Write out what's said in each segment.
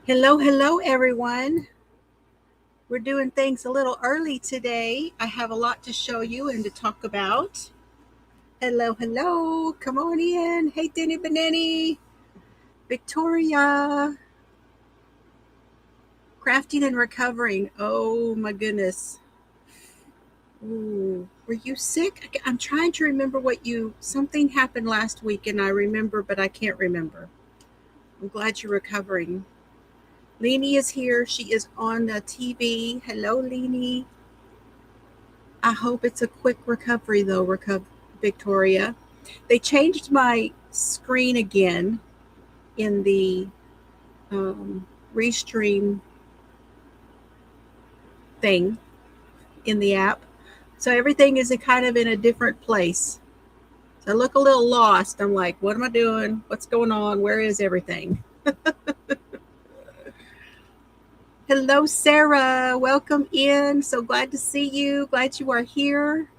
Hello, hello, everyone. We're doing things a little early today. I have a lot to show you and to talk about. Hello, hello. Come on in. Hey, Denny Beneni. Victoria. Crafting and recovering. Oh, my goodness. Ooh, were you sick? I'm trying to remember something happened last week and I remember, but I can't remember. I'm glad you're recovering. Leanie is here. She is on the TV. Hello, Leanie. I hope it's a quick recovery, though, Victoria. They changed my screen again in the restream thing in the app. So everything is kind of in a different place. So I look a little lost. I'm like, what am I doing? What's going on? Where is everything? Hello, Sarah. Welcome in. So glad to see you. Glad you are here.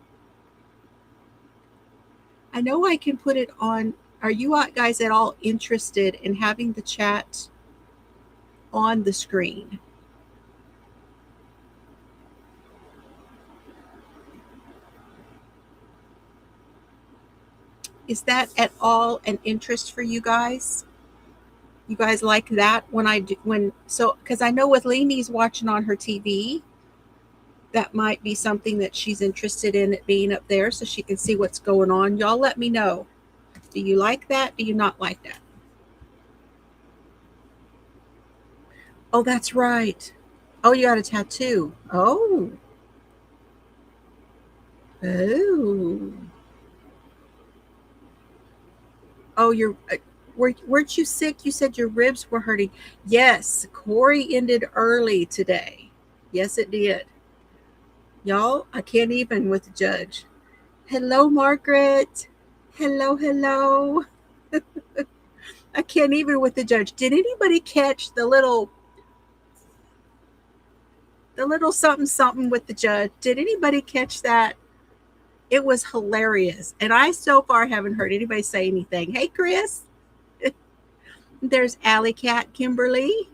I know I can put it on. Are you guys at all interested in having the chat on the screen? Is that at all an interest for you guys? You guys like that when I do because I know with Leanie's watching on her TV, that might be something that she's interested in, it being up there so she can see what's going on. Y'all let me know. Do you like that? Do you not like that? Oh, that's right. Oh, you got a tattoo. Oh. Oh, weren't you sick? You said your ribs were hurting. Yes, Corey ended early today. Yes, it did. Y'all, I can't even with the judge. Hello, Margaret. Hello, hello. I can't even with the judge. Did anybody catch the little something something with the judge? Did anybody catch that? It was hilarious. And I so far haven't heard anybody say anything. Hey, Chris. There's Alley Cat Kimberly.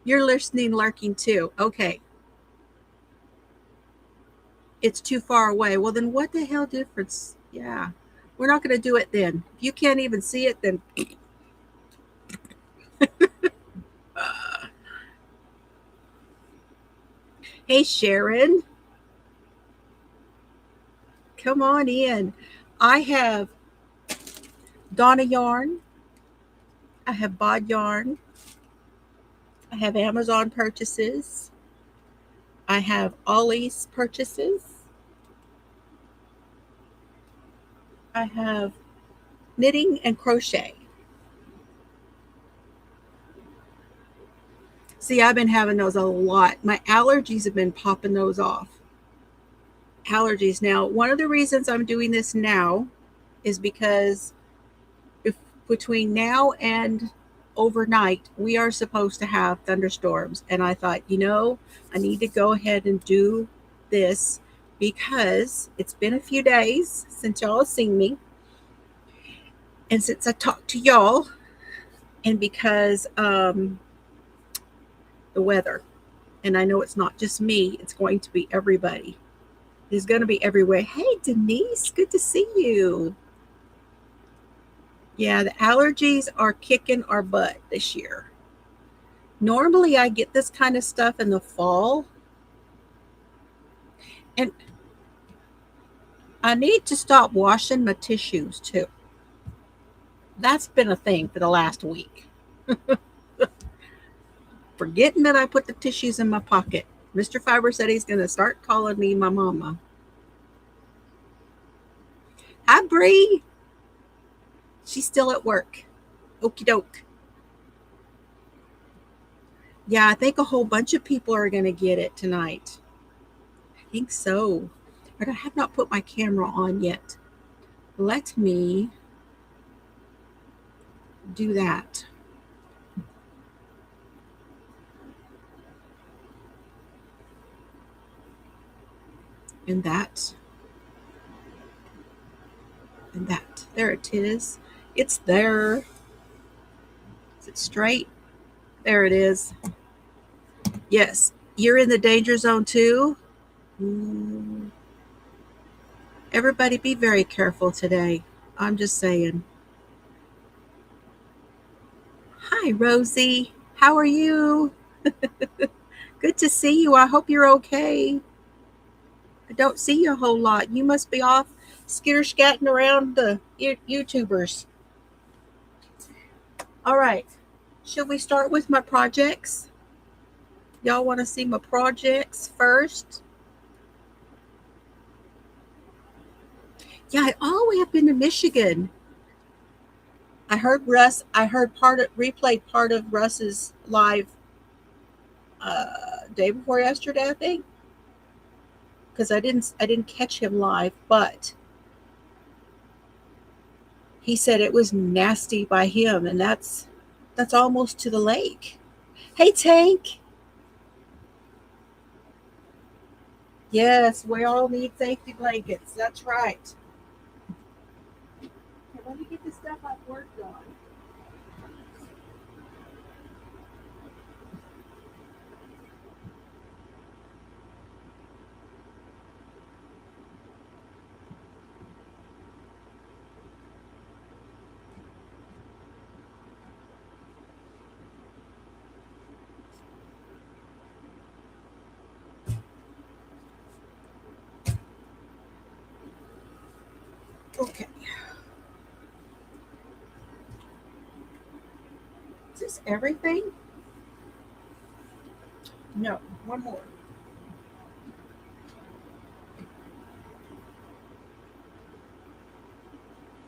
You're listening, lurking too. Okay. It's too far away. Well, then what the hell difference? Yeah. We're not going to do it then. If you can't even see it, then. Hey, Sharon. Come on in. I have Donna yarn. I have Bod yarn. I have Amazon purchases. I have Ollie's purchases. I have knitting and crochet. See, I've been having those a lot. My allergies have been popping those off. Allergies. Now, one of the reasons I'm doing this now is because if between now and overnight, we are supposed to have thunderstorms. And I thought, I need to go ahead and do this because it's been a few days since y'all have seen me. And since I talked to y'all, and because the weather. And I know it's not just me, it's going to be everybody. It's going to be everywhere. Hey, Denise, good to see you. Yeah, the allergies are kicking our butt this year. Normally, I get this kind of stuff in the fall. And I need to stop washing my tissues too. That's been a thing for the last week. Forgetting that I put the tissues in my pocket. Mr. Fiber said he's going to start calling me my mama. Hi, Bree. She's still at work. Okie doke. Yeah, I think a whole bunch of people are going to get it tonight. I think so. But I have not put my camera on yet. Let me do that. And that. And that. There it is. It's there. Is it straight? There it is. Yes, you're in the danger zone too. Everybody be very careful today. I'm just saying. Hi, Rosie. How are you? Good to see you. I hope you're okay. I don't see you a whole lot. You must be off skitter-scatting around the YouTubers. All right. Should we start with my projects? Y'all want to see my projects first? Yeah, all the way up into Michigan. I heard replayed part of Russ's live day before yesterday, I think, because I didn't catch him live, but he said it was nasty by him, and that's almost to the lake. Hey, Tank. Yes, we all need safety blankets. That's right. Okay, let me get the stuff I've worked on. Okay. Is this everything? No, one more.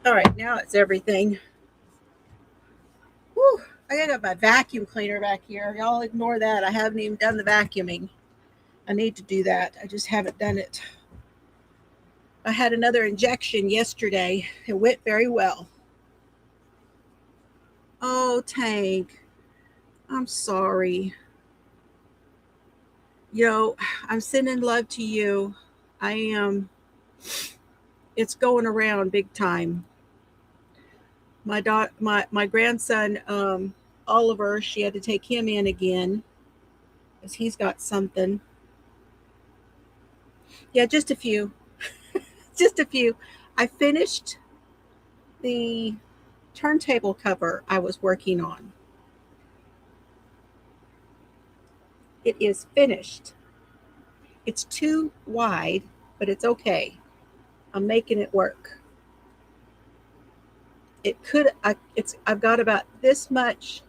All right, now it's everything. Whew, I got my vacuum cleaner back here. Y'all ignore that. I haven't even done the vacuuming. I need to do that. I just haven't done it. I had another injection yesterday. It went very well. Oh, Tank, I'm sorry. I'm sending love to you. I am. It's going around big time. My grandson, Oliver, she had to take him in again because he's got something. Yeah, just a few. Just a few. I finished the turntable cover I was working on. It is finished. It's too wide, but it's okay. I'm making it work. I've got about this much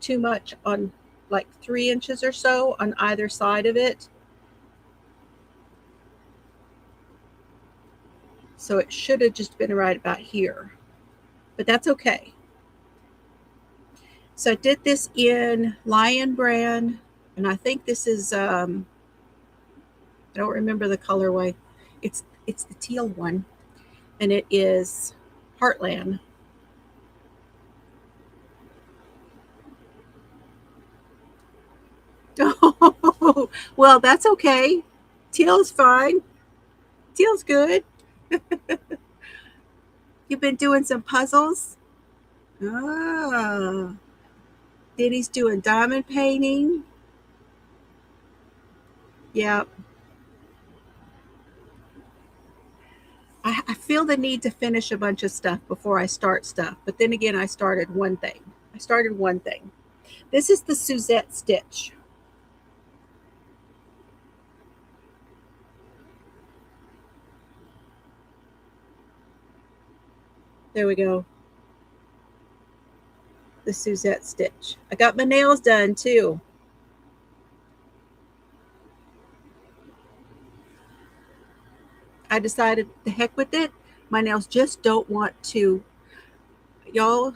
too much on like 3 inches or so on either side of it. So it should have just been right about here, but that's okay. So I did this in Lion Brand, and I think this is, I don't remember the colorway. It's the teal one, and it is Heartland. Oh, well, that's okay. Teal's fine. Teal's good. You've been doing some puzzles? Ah. Then he's doing diamond painting. Yeah. I feel the need to finish a bunch of stuff before I start stuff. But then again, I started one thing. This is the Suzette stitch. There we go. The Suzette stitch. I got my nails done too. I decided the heck with it. My nails just don't want to. Y'all,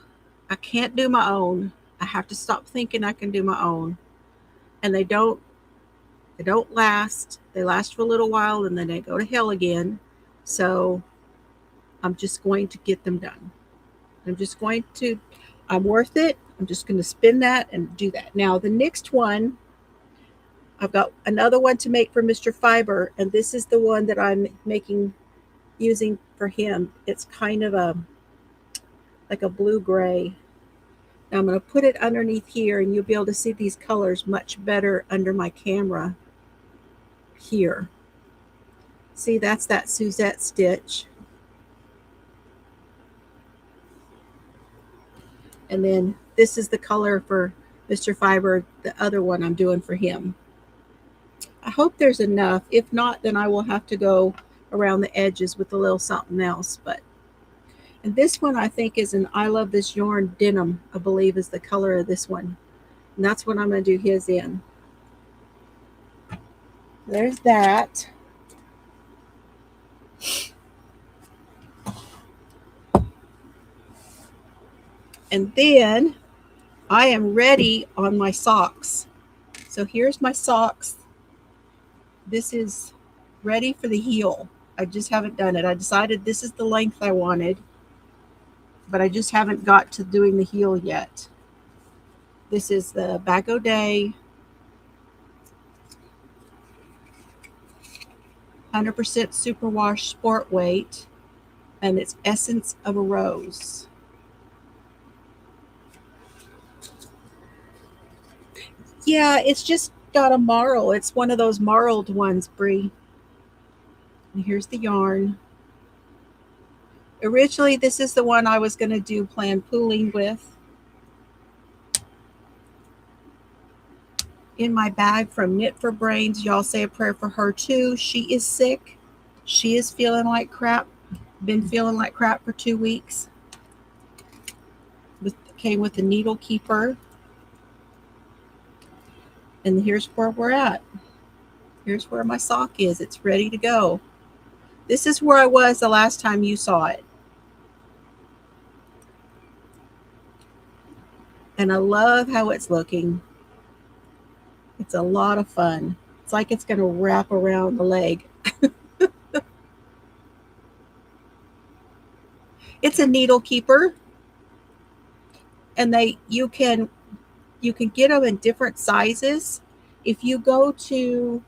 I can't do my own. I have to stop thinking I can do my own. And they don't last. They last for a little while and then they go to hell again. So I'm just going to get them done. I'm worth it. I'm just going to spin that and do that. Now, the next one, I've got another one to make for Mr. Fiber, and this is the one that I'm using for him. It's kind of like a blue-gray. Now I'm going to put it underneath here, and you'll be able to see these colors much better under my camera here. See, that's that Suzette stitch. And then this is the color for Mr. Fiber, the other one I'm doing for him. I hope there's enough. If not, then I will have to go around the edges with a little something else. And this one I think is an I Love This Yarn Denim, I believe is the color of this one. And that's what I'm going to do his in. There's that. And then I am ready on my socks. So here's my socks. This is ready for the heel. I just haven't done it. I decided this is the length I wanted, but I just haven't got to doing the heel yet. This is the Back O'Day 100% superwash sport weight, and it's Essence of a Rose. Yeah, it's just got a marl. It's one of those marled ones, Brie. And here's the yarn. Originally, this is the one I was going to do planned pooling with. In my bag from Knit for Brains, y'all say a prayer for her too. She is sick. She is feeling like crap. Been feeling like crap for 2 weeks. Came with the needle keeper. And here's where we're at. Here's where my sock is. It's ready to go. This is where I was the last time you saw it. And I love how it's looking. It's a lot of fun. It's like it's going to wrap around the leg. It's a needle keeper. And you can get them in different sizes. If you go to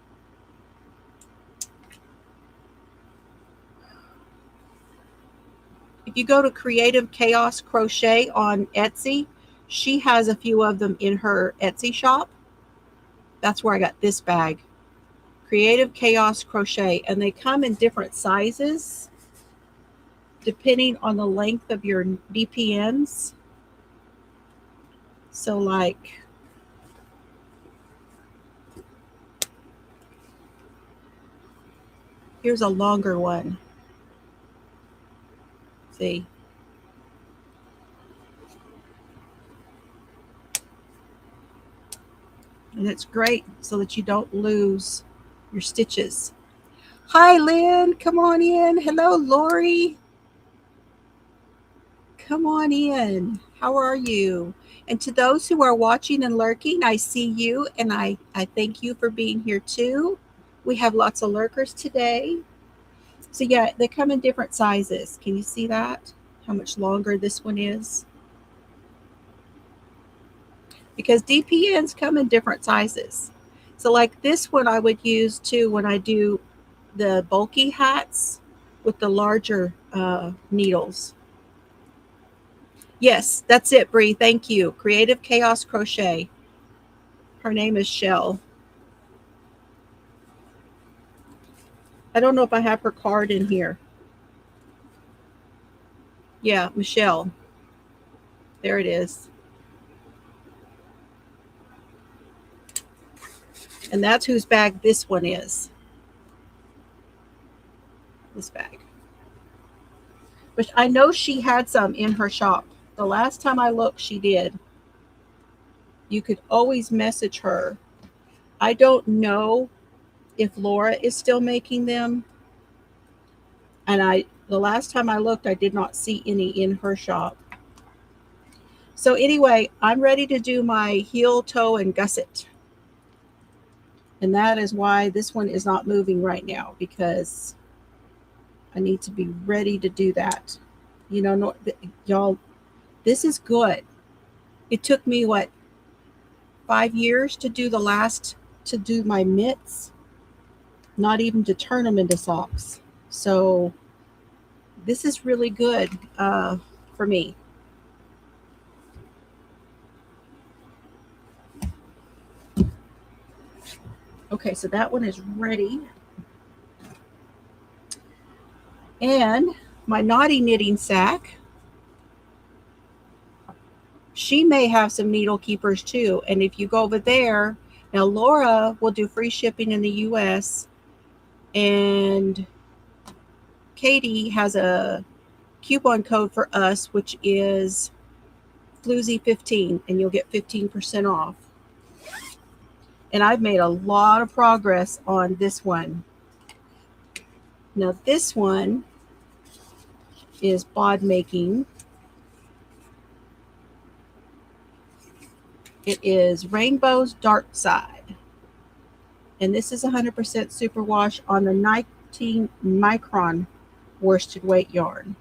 Creative Chaos Crochet on Etsy, she has a few of them in her Etsy shop. That's where I got this bag. Creative Chaos Crochet. And they come in different sizes depending on the length of your DPNs. So like, here's a longer one. See? And it's great so that you don't lose your stitches. Hi, Lynn. Come on in. Hello, Lori. Come on in. How are you? And to those who are watching and lurking, I see you, and I thank you for being here too. We have lots of lurkers today. So yeah, they come in different sizes. Can you see that? How much longer this one is? Because DPNs come in different sizes. So like this one I would use too when I do the bulky hats with the larger needles. Yes, that's it, Bree. Thank you. Creative Chaos Crochet. Her name is Shell. I don't know if I have her card in here. Yeah, Michelle. There it is. And that's whose bag this one is. This bag. But I know she had some in her shop. The last time I looked, she did. You could always message her. I don't know if Laura is still making them. And the last time I looked, I did not see any in her shop. So anyway, I'm ready to do my heel, toe, and gusset. And that is why this one is not moving right now, because I need to be ready to do that. You know, y'all, this is good. It took me, 5 years to do my mitts, not even to turn them into socks. So this is really good for me. Okay, so that one is ready. And my naughty knitting sack, she may have some needle keepers too. And if you go over there, now Laura will do free shipping in the US, and Katie has a coupon code for us, which is Floozie15, and you'll get 15% off. And I've made a lot of progress on this one. Now this one is bod making. It is Rainbow's Dark Side. And this is 100% superwash on the 19 micron worsted weight yarn.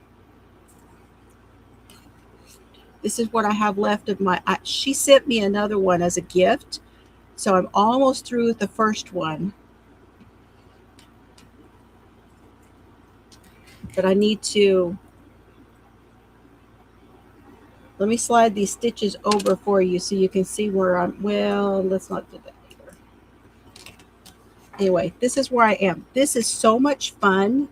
This is what I have left of my, she sent me another one as a gift. So I'm almost through with the first one. But I need to, let me slide these stitches over for you so you can see where I'm, well, let's not do that either. Anyway, this is where I am. This is so much fun.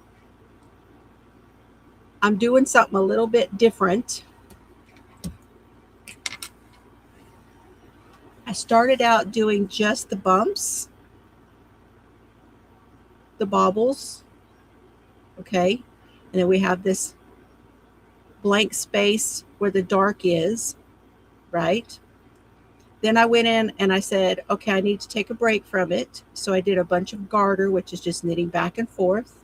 I'm doing something a little bit different. I started out doing just the bumps, the bobbles, okay? And then we have this blank space where the dark is, right? Then I went in and I said, okay, I need to take a break from it. So I did a bunch of garter, which is just knitting back and forth.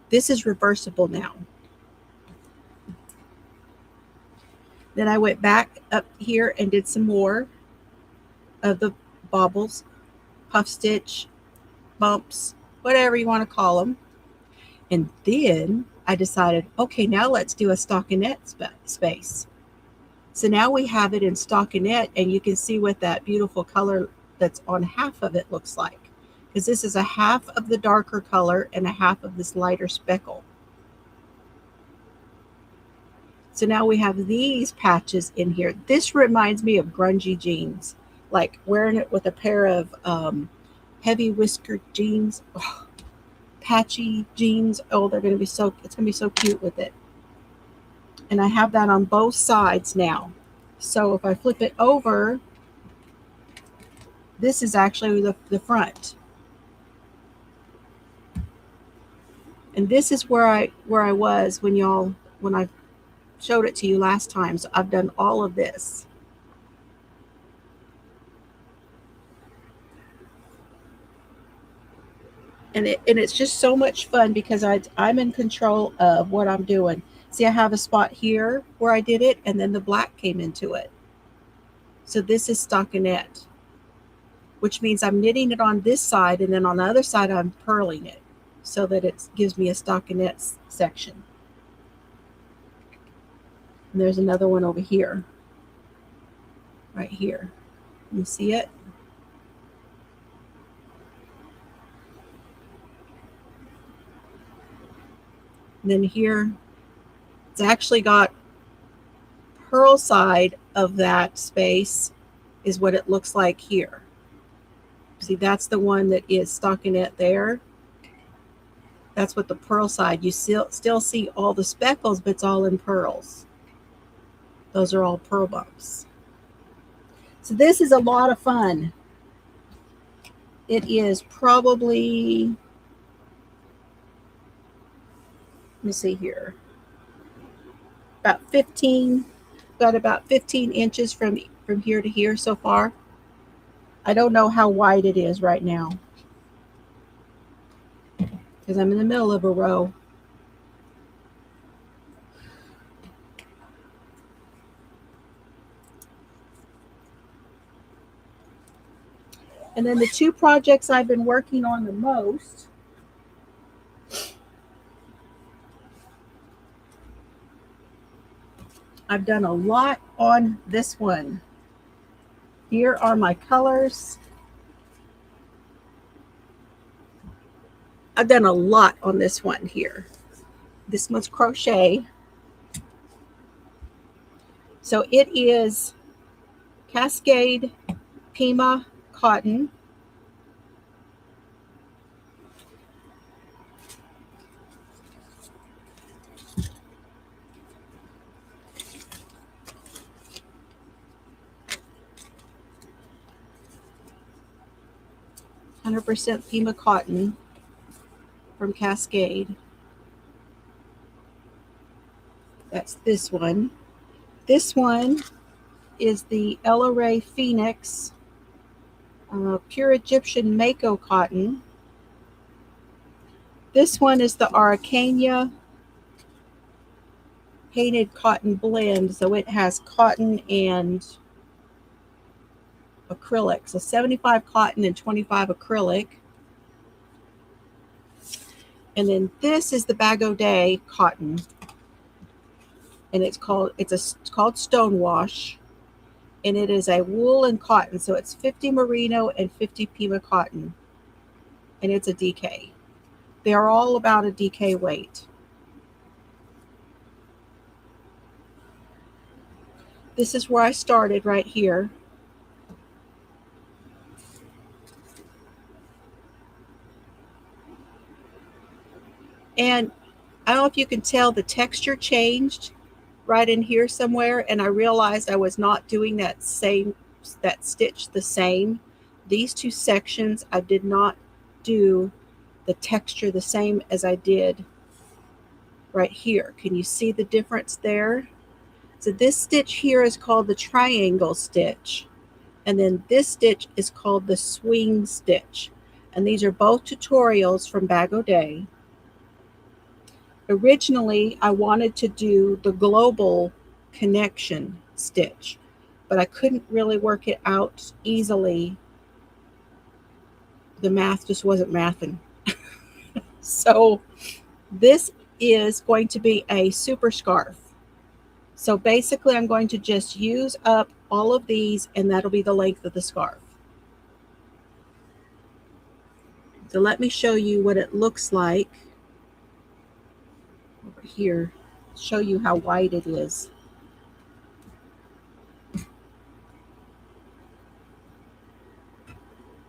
This is reversible now. Then I went back up here and did some more of the bobbles, puff stitch, bumps, whatever you want to call them. And then I decided, okay, now let's do a stockinette space. So now we have it in stockinette, and you can see what that beautiful color that's on half of it looks like. Because this is a half of the darker color and a half of this lighter speckle. So now we have these patches in here. This reminds me of grungy jeans, like wearing it with a pair of heavy whiskered jeans. Oh, patchy jeans. Oh, they're going to be so, it's going to be so cute with it. And I have that on both sides now. So if I flip it over, this is actually the front. And this is where I was when I showed it to you last time. So I've done all of this. And it's just so much fun because I'm in control of what I'm doing. See, I have a spot here where I did it, and then the black came into it. So this is stockinette, which means I'm knitting it on this side, and then on the other side I'm purling it so that it gives me a stockinette section. And there's another one over here, right here. You see it? And then here, it's actually got purl side of that space is what it looks like here. See, that's the one that is stockinette there. That's what the purl side, you still see all the speckles, but it's all in pearls. Those are all purl bumps. So this is a lot of fun. It is probably, let me see here, about 15, got about 15 inches from here to here so far. I don't know how wide it is right now because I'm in the middle of a row. And then the two projects I've been working on the most, I've done a lot on this one. Here are my colors. I've done a lot on this one here. This one's crochet. So it is Cascade Pima cotton. 100% Pima cotton from Cascade. That's this one. This one is the Ella Ray Phoenix Pure Egyptian Mako cotton. This one is the Araucania painted cotton blend, so it has cotton and acrylic. So 75 cotton and 25 acrylic. And then this is the Bag O' Day cotton, and it's called Stonewash, and it is a wool and cotton. So it's 50 merino and 50 Pima cotton, and it's a DK. They are all about a DK weight. This is where I started right here. And I don't know if you can tell, the texture changed right in here somewhere, and I realized I was not doing that stitch the same. These two sections, I did not do the texture the same as I did right here. Can you see the difference there? So this stitch here is called the triangle stitch, and then this stitch is called the swing stitch. And these are both tutorials from Bag O' Day. Originally, I wanted to do the global connection stitch, but I couldn't really work it out easily. The math just wasn't mathing. So this is going to be a super scarf. So basically, I'm going to just use up all of these, and that'll be the length of the scarf. So let me show you what it looks like over here. Show you how wide it is.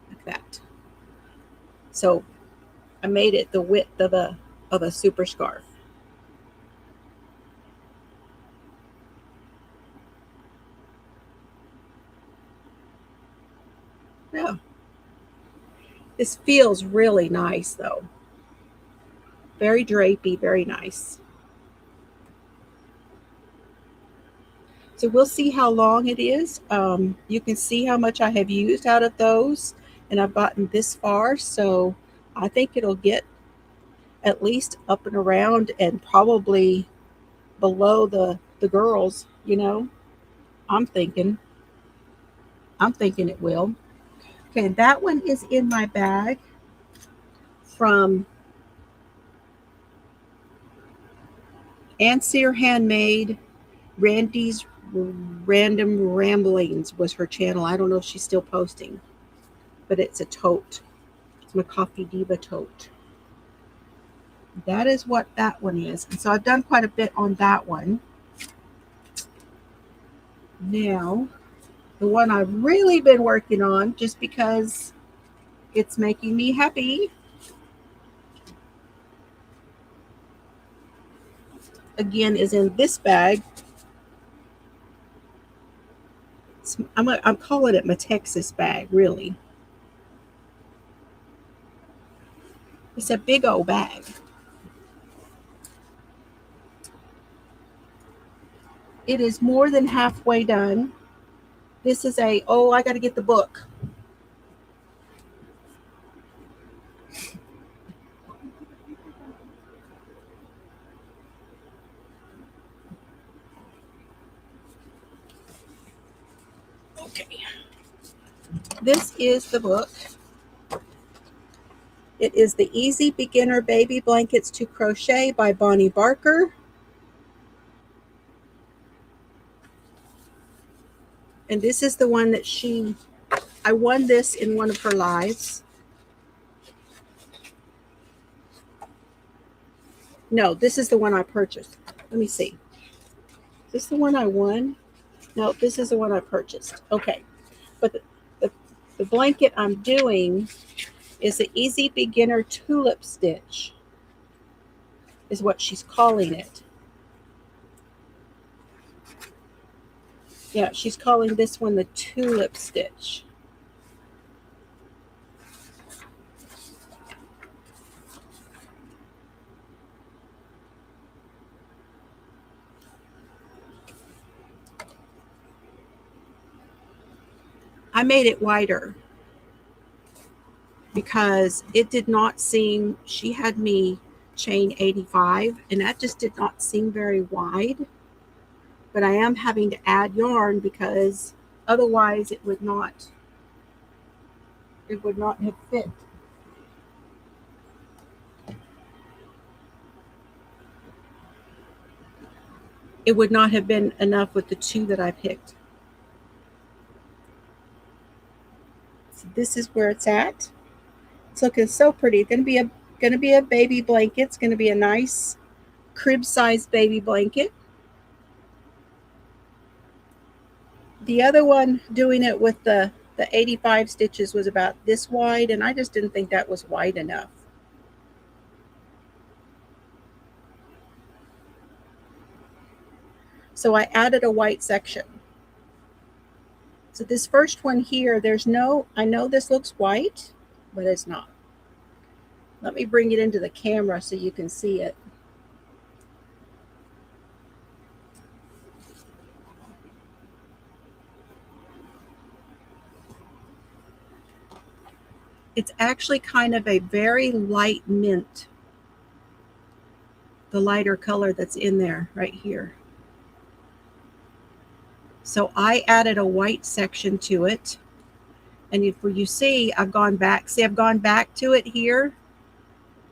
Like that. So I made it the width of a super scarf. Yeah. This feels really nice though. Very drapey, very nice. So we'll see how long it is. You can see how much I have used out of those, and I've gotten this far. So I think it'll get at least up and around and probably below the girls, you know. I'm thinking it will. Okay, that one is in my bag from Anseer Handmade. Randy's Random Ramblings was her channel. I don't know if she's still posting, but it's a tote. It's my Coffee Diva tote. That is what that one is. And so I've done quite a bit on that one. Now, the one I've really been working on, just because it's making me happy, again, is in this bag. I'm calling it my Texas bag, really. It's a big old bag. It is more than halfway done. This is I got to get the book. Okay. This is the book. It is the Easy Beginner Baby Blankets to Crochet by Bonnie Barker. And this is the one that I won this in one of her lives. No, this is the one I purchased. Let me see. Is this the one I won? No, this is the one I purchased. Okay. But the blanket I'm doing is the Easy Beginner Tulip Stitch, is what she's calling it. Yeah, she's calling this one the Tulip Stitch. I made it wider because it did not seem, she had me chain 85 and that just did not seem very wide. But I am having to add yarn because otherwise it would not have fit. It would not have been enough with the 2 that I picked. So this is where it's at. It's looking so pretty. It's gonna be a baby blanket. It's gonna be a nice crib-sized baby blanket. The other one doing it with the 85 stitches was about this wide, and I just didn't think that was wide enough. So I added a white section. So this first one here, I know this looks white, but it's not. Let me bring it into the camera so you can see it. It's actually kind of a very light mint, the lighter color that's in there right here. So I added a white section to it. And if you see, I've gone back to it here.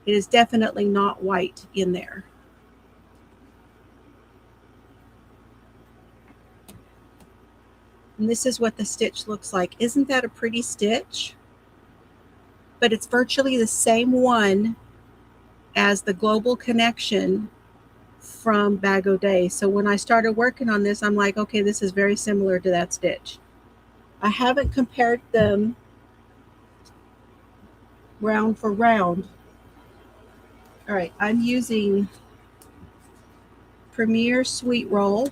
It is definitely not white in there. And this is what the stitch looks like. Isn't that a pretty stitch? But it's virtually the same one as the Global Connection from Bag O' Day. So when I started working on this, I'm like, okay, this is very similar to that stitch. I haven't compared them round for round. All right, I'm using Premier Sweet Roll.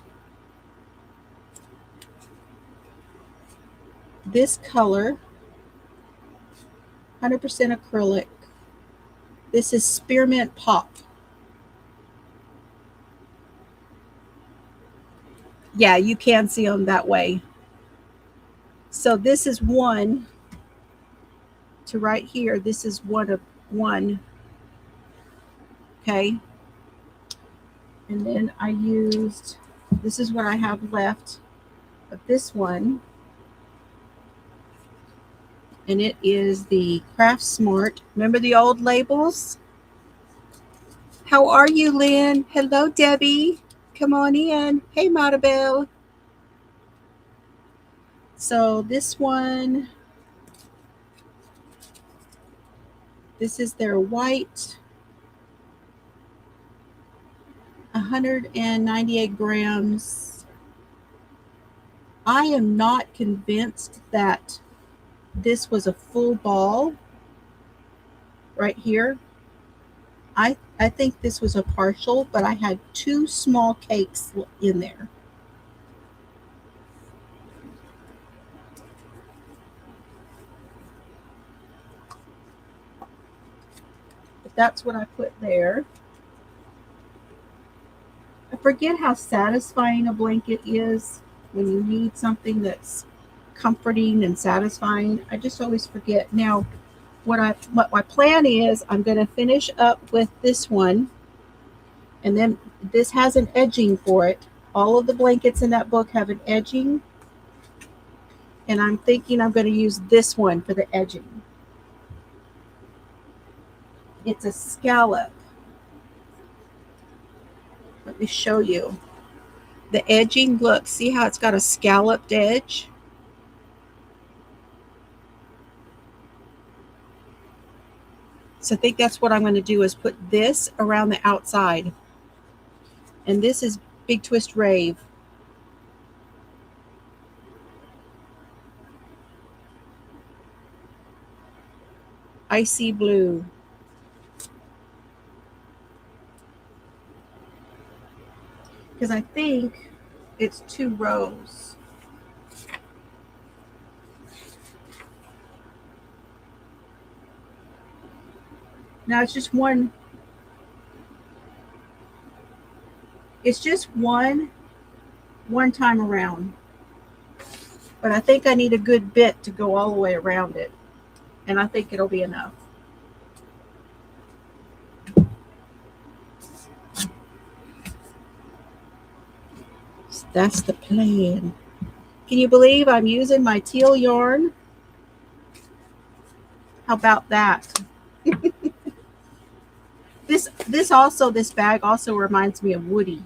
This color, 100% acrylic. This is Spearmint Pop. Yeah, you can see them that way. So this is one to right here. This is one of one. Okay. And then I used, this is what I have left of this one. And it is the Craft Smart. Remember the old labels? How are you, Lynn? Hello, Debbie. Come on in. Hey, Maribel. So this one, this is their white, 198 grams. I am not convinced that this was a full ball right here. I think this was a partial, but I had 2 small cakes in there. But that's what I put there. I forget how satisfying a blanket is when you need something that's comforting and satisfying. I just always forget. Now, what my plan is, I'm going to finish up with this one, and then this has an edging for it. All of the blankets in that book have an edging, and I'm thinking I'm going to use this one for the edging. It's a scallop. Let me show you. The edging, look, see how it's got a scalloped edge? So I think that's what I'm going to do, is put this around the outside. And this is Big Twist Rave. Icy Blue. Because I think it's 2 rows. Now it's just one. It's just one time around. But I think I need a good bit to go all the way around it. And I think it'll be enough. So that's the plan. Can you believe I'm using my teal yarn? How about that? This bag also reminds me of Woody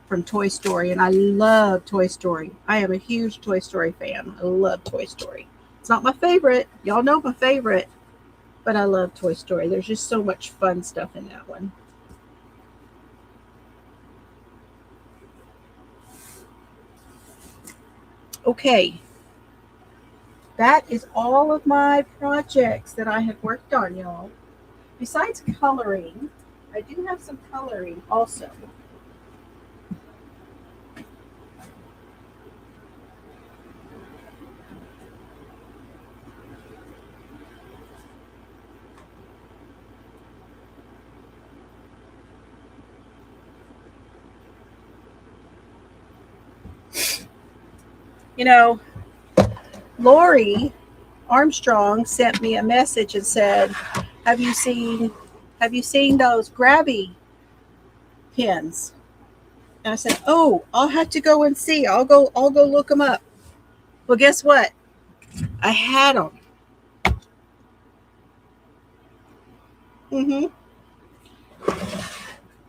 from Toy Story, and I love Toy Story. I am a huge Toy Story fan. I love Toy Story. It's not my favorite. Y'all know my favorite, but I love Toy Story. There's just so much fun stuff in that one. Okay. That is all of my projects that I have worked on, y'all. Besides coloring, I do have some coloring also. You know, Lori Armstrong sent me a message and said, have you seen those grabby pins? And I said, oh, I'll have to go and see. I'll go look them up. Well, guess what? I had them.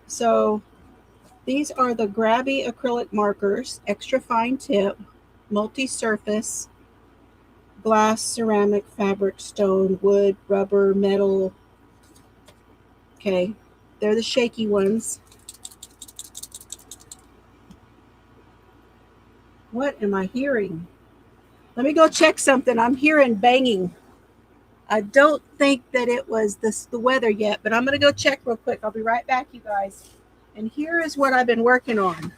So these are the grabby acrylic markers, extra fine tip, multi-surface, glass, ceramic, fabric, stone, wood, rubber, metal. Okay, they're the shaky ones. What am I hearing? Let me go check something. I'm hearing banging. I don't think that it was the weather yet, but I'm going to go check real quick. I'll be right back, you guys. And here is what I've been working on.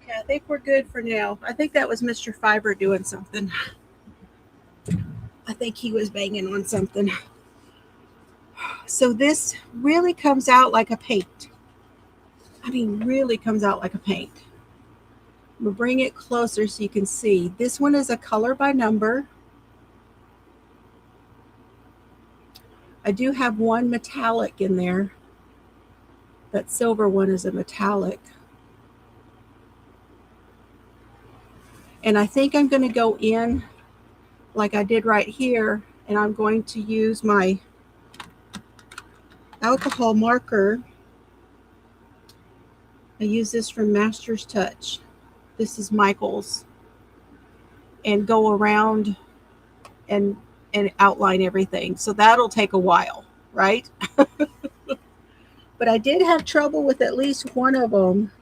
Okay, I think we're good for now. I think that was Mr. Fiber doing something. I think he was banging on something. So this really comes out like a paint. I mean, really comes out like a paint. We'll bring it closer so you can see. This one is a color by number. I do have one metallic in there. That silver one is a metallic. And I think I'm going to go in like I did right here, and I'm going to use my alcohol marker. I use this from Master's Touch. This is Michael's. And go around and outline everything. So that'll take a while, right? But I did have trouble with at least one of them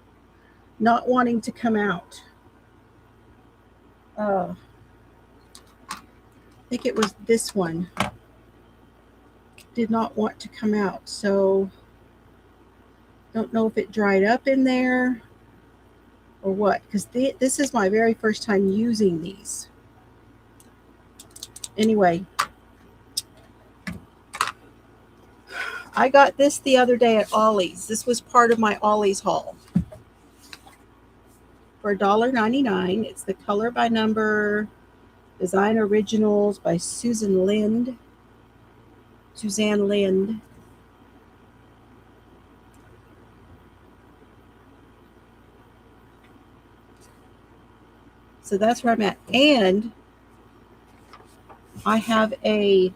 not wanting to come out. I think it was this one. Did not want to come out. So don't know if it dried up in there or what, because this is my very first time using these. Anyway, I got this the other day at Ollie's. This was part of my Ollie's haul for $1.99. It's the Color by Number Design Originals by Suzanne Lind. So that's where I'm at. And I have a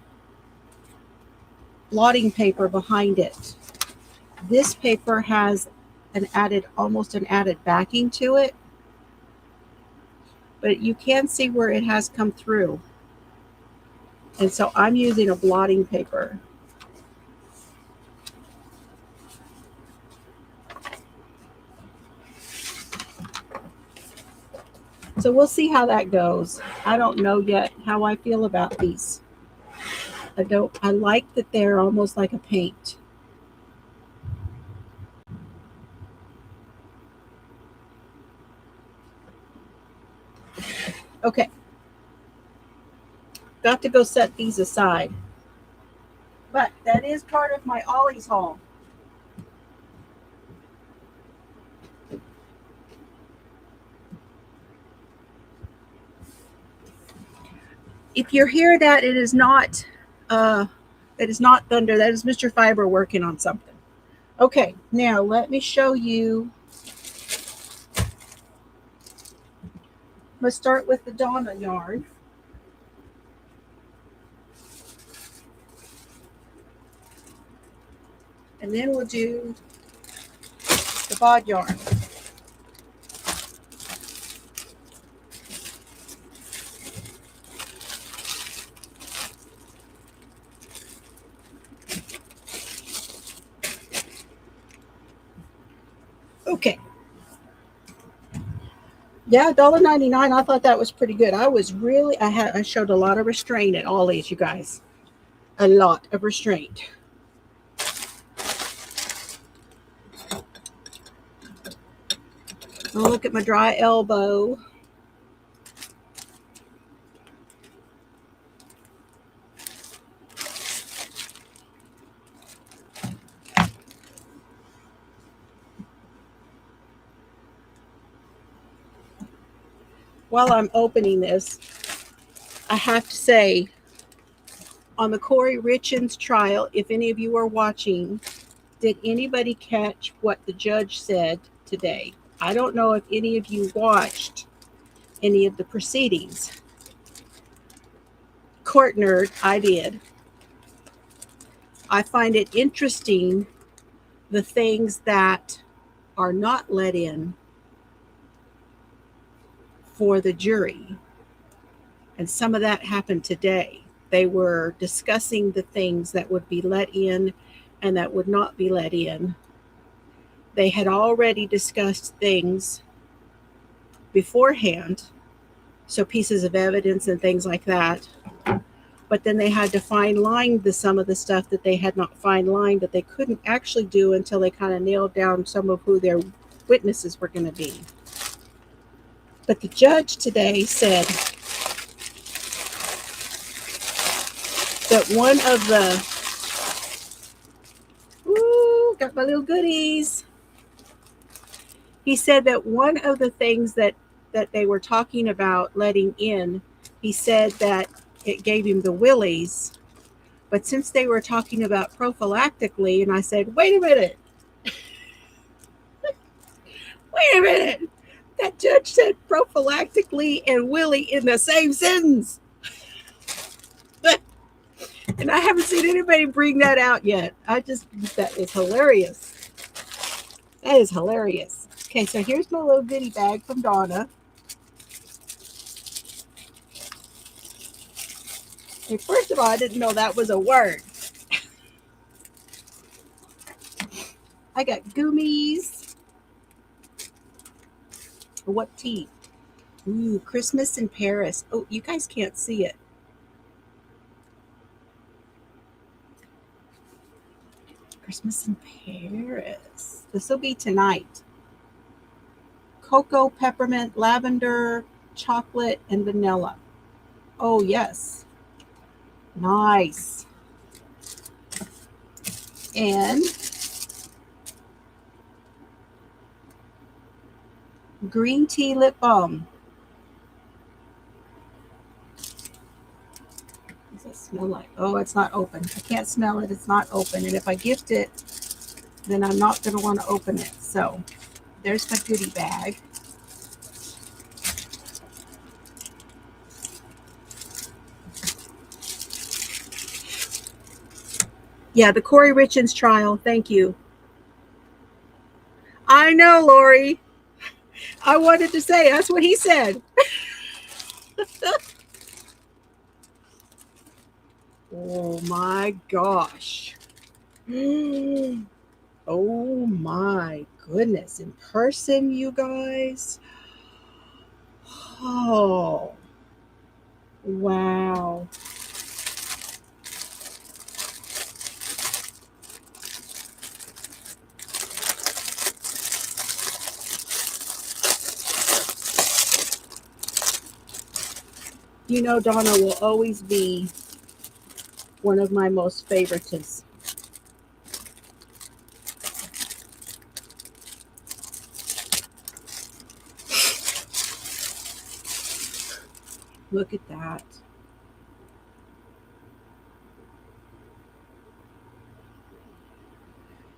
blotting paper behind it. This paper has almost an added backing to it, but you can see where it has come through. And so I'm using a blotting paper. So we'll see how that goes. I don't know yet how I feel about these. I like that they're almost like a paint. Okay. Got to go set these aside. But that is part of my Ollie's haul. If you're hearing that, it is not thunder. That is Mr. Fiber working on something. Okay, now let me show you. Let's start with the Donna yarn. And then we'll do the bod yarn. Okay. Yeah, $1.99. I thought that was pretty good. I showed a lot of restraint at Ollie's, you guys. A lot of restraint. Oh, look at my dry elbow. While I'm opening this, I have to say, on the Corey Richins trial, if any of you are watching, did anybody catch what the judge said today? I don't know if any of you watched any of the proceedings. Court nerd, I did. I find it interesting the things that are not let in for the jury. And some of that happened today. They were discussing the things that would be let in and that would not be let in. They had already discussed things beforehand, so pieces of evidence and things like that. But then they had to fine line some of the stuff that they had not fine lined that they couldn't actually do until they kind of nailed down some of who their witnesses were going to be. But the judge today said that one of got my little goodies. He said that one of the things that they were talking about letting in, he said that it gave him the willies. But since they were talking about prophylactically, and I said, wait a minute. Wait a minute. That judge said prophylactically and willy in the same sentence. And I haven't seen anybody bring that out yet. That is hilarious. That is hilarious. Okay, so here's my little goodie bag from Donna. And first of all, I didn't know that was a word. I got gummies. What tea? Ooh, Christmas in Paris. Oh, you guys can't see it. Christmas in Paris. This will be tonight. Cocoa, peppermint, lavender, chocolate, and vanilla. Oh, yes. Nice. and green tea lip balm. What does it smell like? Oh, it's not open. I can't smell it. It's not open. And if I gift it, then I'm not going to want to open it. So there's my goodie bag. Yeah, the Corey Richens trial. Thank you. I know, Lori. I wanted to say that's what he said. Oh my gosh. Oh my goodness. In person, you guys. Oh, wow. You know, Donna will always be one of my most favorites. Look at that.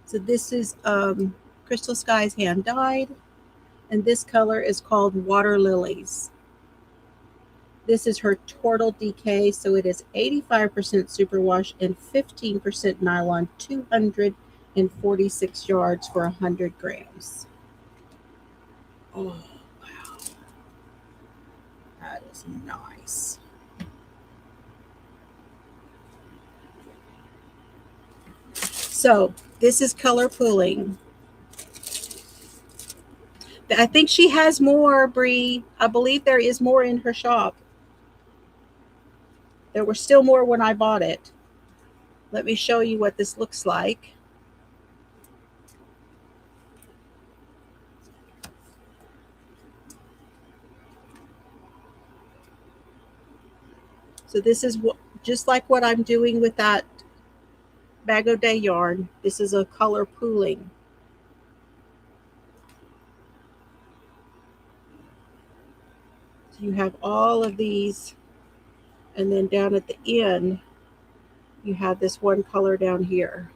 So this is Crystal Sky's hand dyed, and this color is called Water Lilies. This is her Turtle Decay, so it is 85% superwash and 15% nylon, 246 yards for 100 grams. Oh, wow. That is nice. So this is color pooling. I think she has more, Bree. I believe there is more in her shop. There were still more when I bought it. Let me show you what this looks like. So this is just like what I'm doing with that Bag O' Day yarn. This is a color pooling. So you have all of these, and then down at the end, you have this one color down here.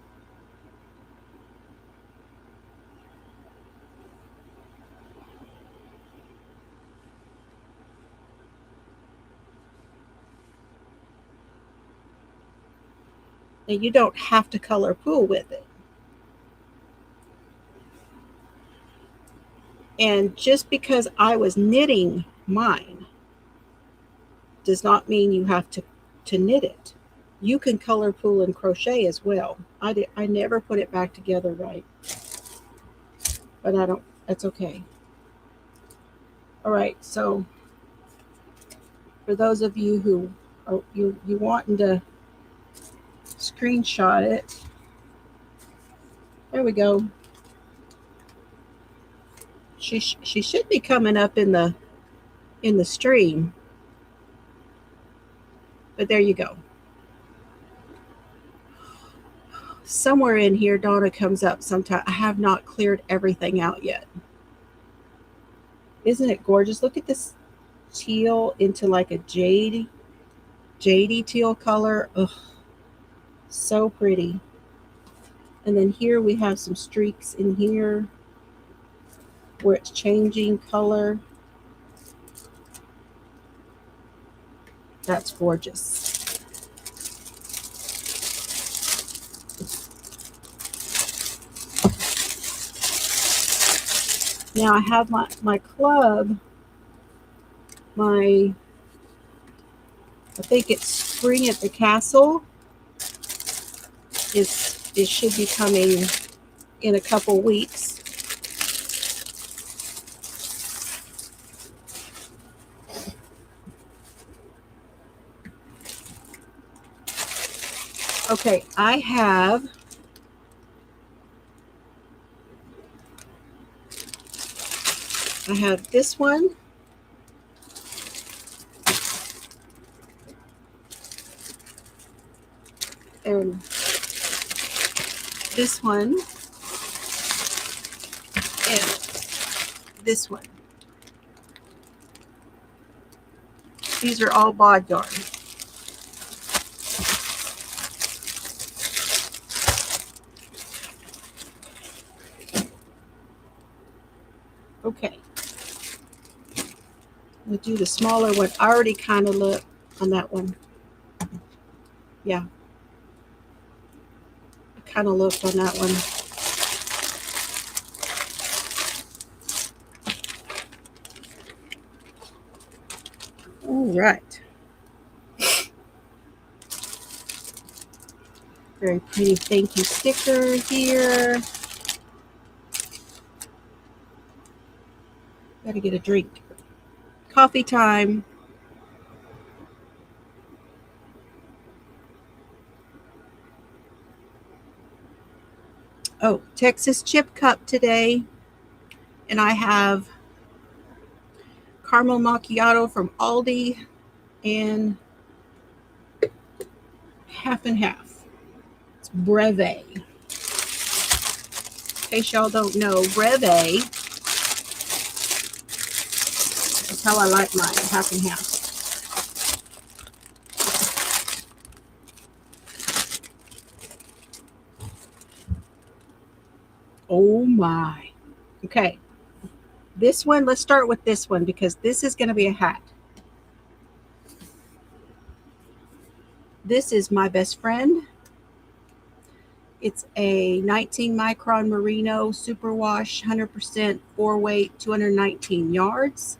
Now you don't have to color pool with it. And just because I was knitting mine does not mean you have to knit it. You can color pool and crochet as well. I never put it back together right, but I don't, that's okay. All right, so for those of you who are you wanting to screenshot it, there we go. She should be coming up in the stream, but there you go. Somewhere in here, Donna comes up sometime. I have not cleared everything out yet. Isn't it gorgeous? Look at this teal into like a jadey teal color. Ugh, so pretty. And then here we have some streaks in here where it's changing color. That's gorgeous. Now I have my club, I think it's Spring at the Castle. It should be coming in a couple weeks. Okay, I have this one. And this one and this one. These are all bod yarn. Okay. We'll do the smaller one. I already kind of look on that one. Yeah. I kind of looked on that one. All right. Very pretty thank you sticker here. Gotta get a drink. Coffee time. Oh, Texas chip cup today. And I have caramel macchiato from Aldi and half and half. It's Breve. In case y'all don't know, Breve. That's how I like mine, half and half. Oh my. Okay. This one, let's start with this one because this is going to be a hat. This is my best friend. It's a 19 micron merino superwash, 100% 4-weight, 219 yards.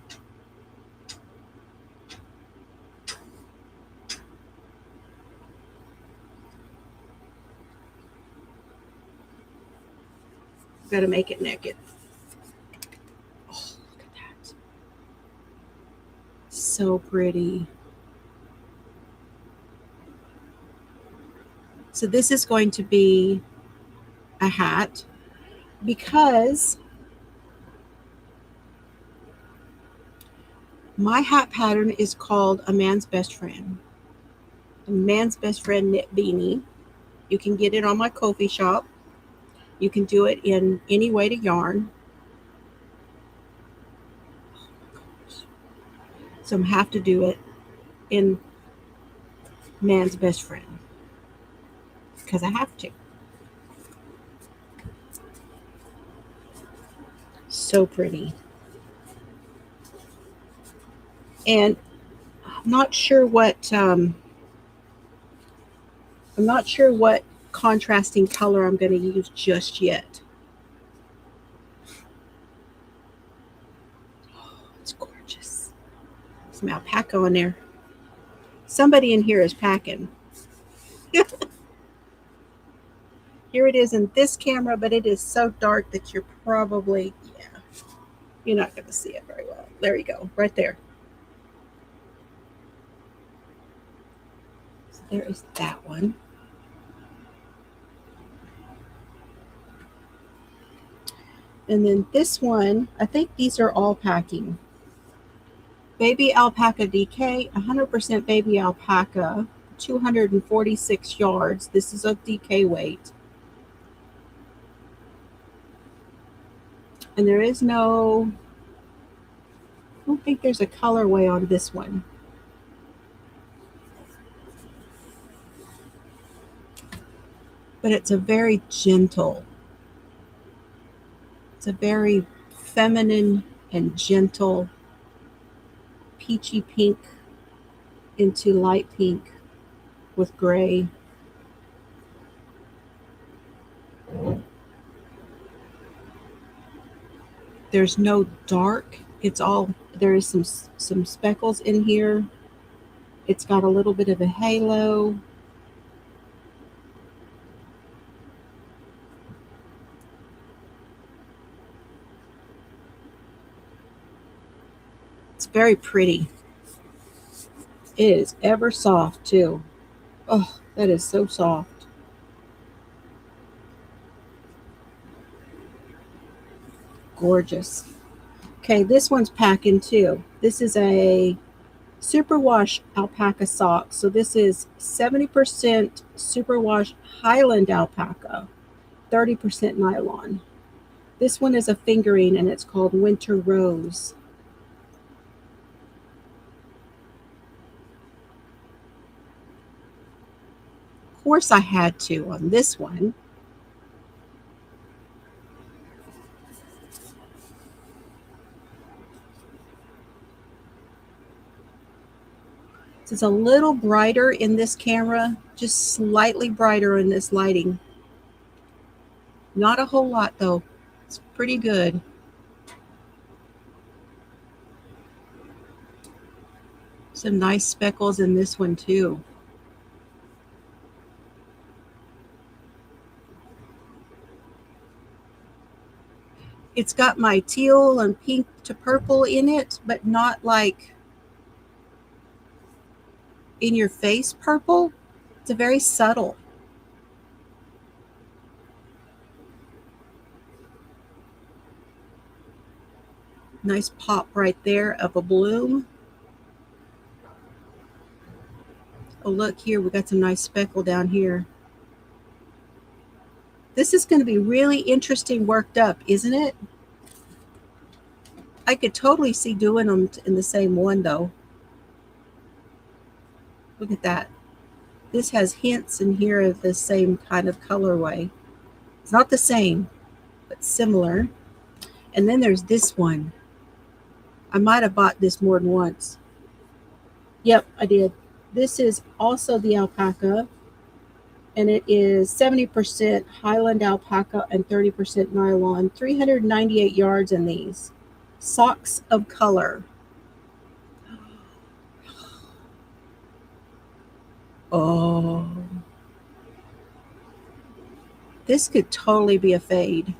Got to make it naked. Oh, look at that. So pretty. So this is going to be a hat because my hat pattern is called a man's best friend. A man's best friend knit beanie. You can get it on my Ko-fi shop. You can do it in any way to yarn. Oh my gosh. So I'm have to do it in man's best friend because I have to. So pretty. And I'm not sure what contrasting color I'm going to use just yet. Oh, it's gorgeous. Some alpaca on there. Somebody in here is packing. Here it is in this camera, but it is so dark that you're probably, you're not going to see it very well. There you go, right there. So there is that one. And then this one, I think these are all packing. Baby alpaca DK, 100% baby alpaca, 246 yards. This is a DK weight. And there is no, I don't think there's a colorway on this one. But it's a very gentle, it's a very feminine and gentle peachy pink into light pink with gray. There's no dark. It's all, there is some speckles in here. It's got a little bit of a halo. It's very pretty. It is ever soft too. Oh, that is so soft. Gorgeous. Okay, this one's packing too. This is a superwash alpaca sock. So this is 70% superwash Highland alpaca. 30% nylon. This one is a fingering and it's called Winter Rose. Of course I had to on this one. It's a little brighter in this camera, just slightly brighter in this lighting. Not a whole lot though. It's pretty good. Some nice speckles in this one too. It's got my teal and pink to purple in it, but not like in your face purple. It's a very subtle. Nice pop right there of a bloom. Oh, look here, we got some nice speckle down here. This is going to be really interesting worked up, isn't it? I could totally see doing them in the same one though. Look at that. This has hints in here of the same kind of colorway. It's not the same, but similar. And then there's this one. I might have bought this more than once. Yep, I did. This is also the alpaca, and it is 70% Highland alpaca and 30% nylon. 398 yards in these. Socks of color. Oh. This could totally be a fade.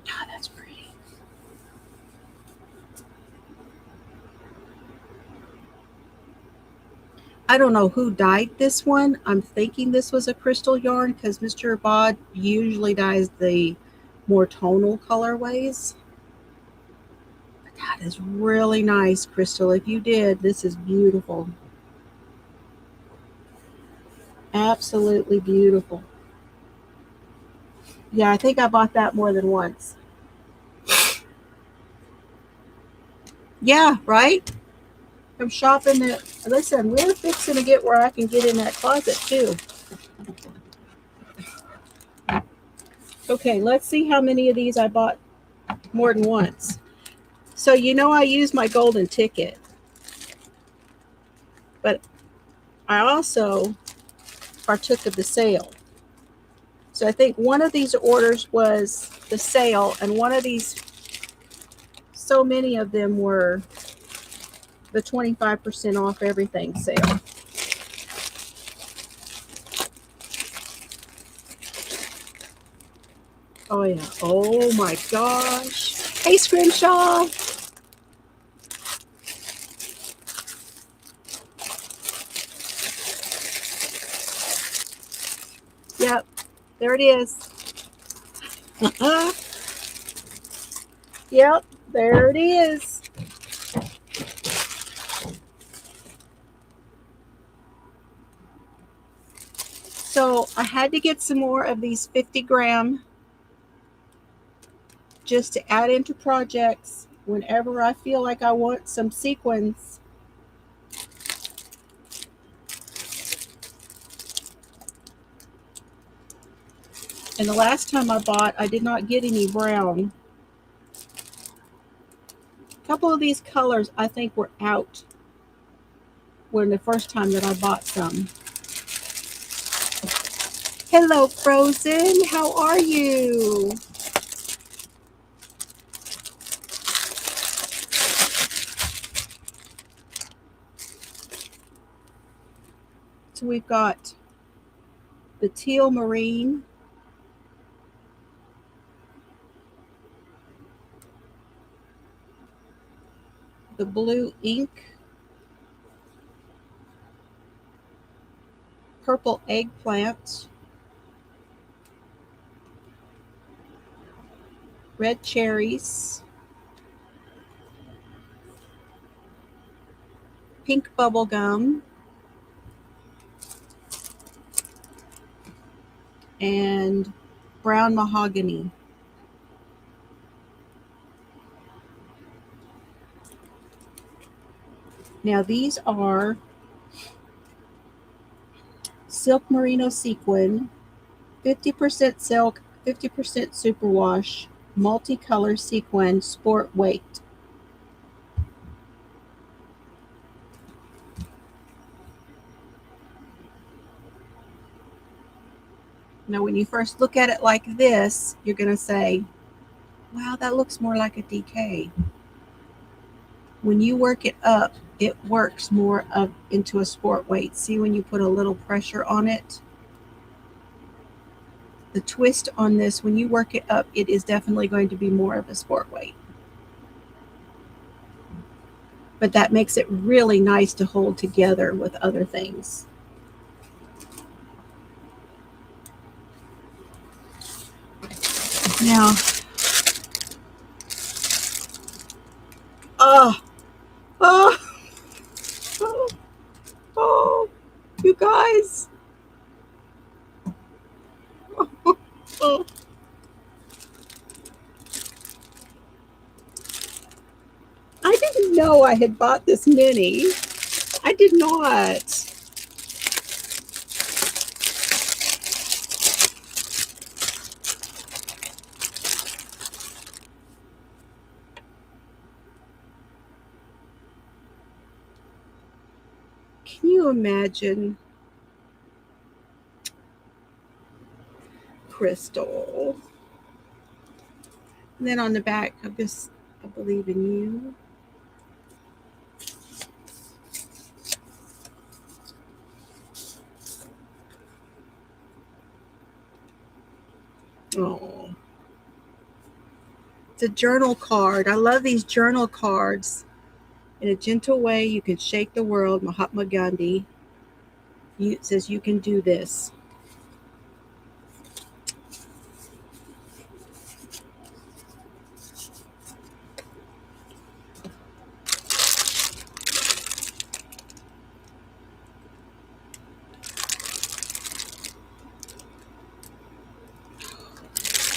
God, that's pretty. I don't know who dyed this one. I'm thinking this was a crystal yarn because Mr. Bod usually dyes the more tonal colorways. But that is really nice, Crystal. If you did, this is beautiful. Absolutely beautiful. Yeah, I think I bought that more than once. Yeah, right? I'm shopping it. Listen, we're fixing to get where I can get in that closet too. Okay, let's see how many of these I bought more than once. So you know I use my golden ticket, but I also partook of the sale. So I think one of these orders was the sale, and one of these, so many of them were the 25% off everything sale. Oh yeah. Oh my gosh. Hey, Scrimshaw. Yep. There it is. Yep. There it is. So I had to get some more of these 50-gram just to add into projects whenever I feel like I want some sequins. And the last time I bought, I did not get any brown. A couple of these colors I think were out when the first time that I bought some. Hello, Frozen. How are you? So we've got the teal marine, the blue ink, purple eggplant, red cherries, pink bubble gum, and brown mahogany. Now these are silk merino sequin, 50% silk, 50% superwash, multicolor sequin, sport weight. Now when you first look at it like this, you're going to say, wow, that looks more like a DK. When you work it up, it works more up into a sport weight. See when you put a little pressure on it? The twist on this, when you work it up, it is definitely going to be more of a sport weight. But that makes it really nice to hold together with other things. Now, oh, oh, oh, oh, you guys. Oh. I didn't know I had bought this many. I did not. Can you imagine? Crystal. And then on the back of this, I believe in you. Oh. It's a journal card. I love these journal cards. In a gentle way, you can shake the world. Mahatma Gandhi says you can do this.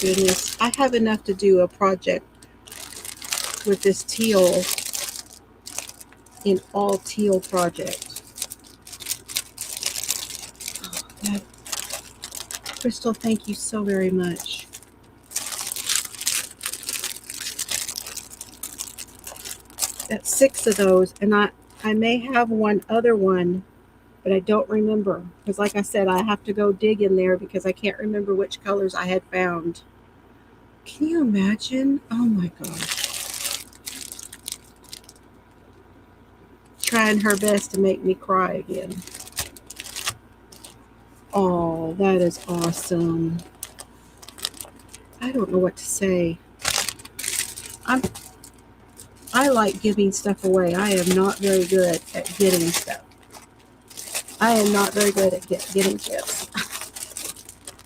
Goodness, I have enough to do a project with this teal, in all teal project. Oh, Crystal, thank you so very much. That's 6 of those, and I may have one other one, but I don't remember, because like I said, I have to go dig in there because I can't remember which colors I had found. Can you imagine? Oh my gosh. Trying her best to make me cry again. Oh, that is awesome. I don't know what to say. I like giving stuff away. I am not very good at getting stuff. I am not very good at getting gifts.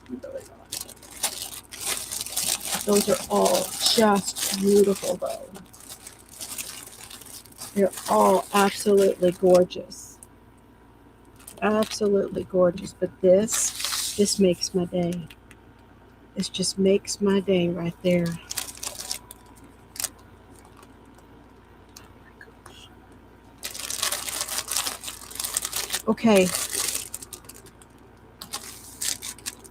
Really not. Those are all just beautiful, though. They're all absolutely gorgeous. Absolutely gorgeous. But this makes my day. This just makes my day right there. Okay.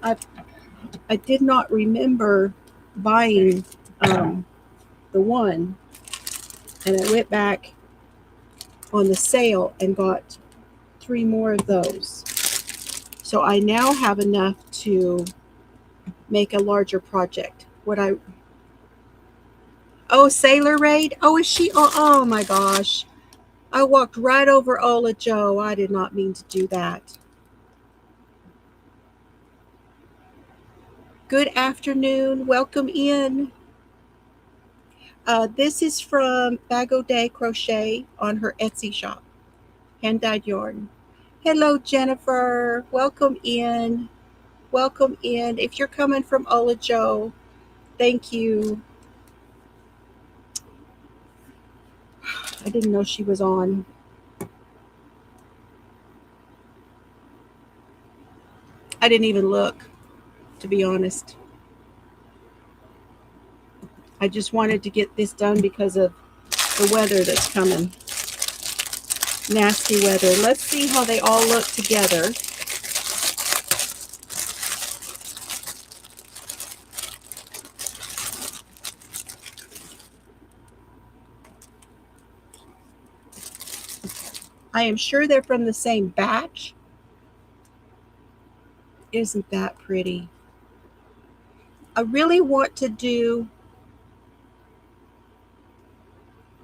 I did not remember buying the one, and I went back on the sale and got 3 more of those. So I now have enough to make a larger project. Oh, Sailor Raid? Oh, is she? Oh my gosh. I walked right over Ola Joe. I did not mean to do that. Good afternoon. Welcome in. This is from Bag O' Day Crochet on her Etsy shop. Hand-dyed yarn. Hello, Jennifer. Welcome in. Welcome in. If you're coming from Ola Joe, thank you. I didn't know she was on. I didn't even look. to be honest. I just wanted to get this done because of the weather that's coming. Nasty weather. Let's see how they all look together. I am sure they're from the same batch. Isn't that pretty? I really want to do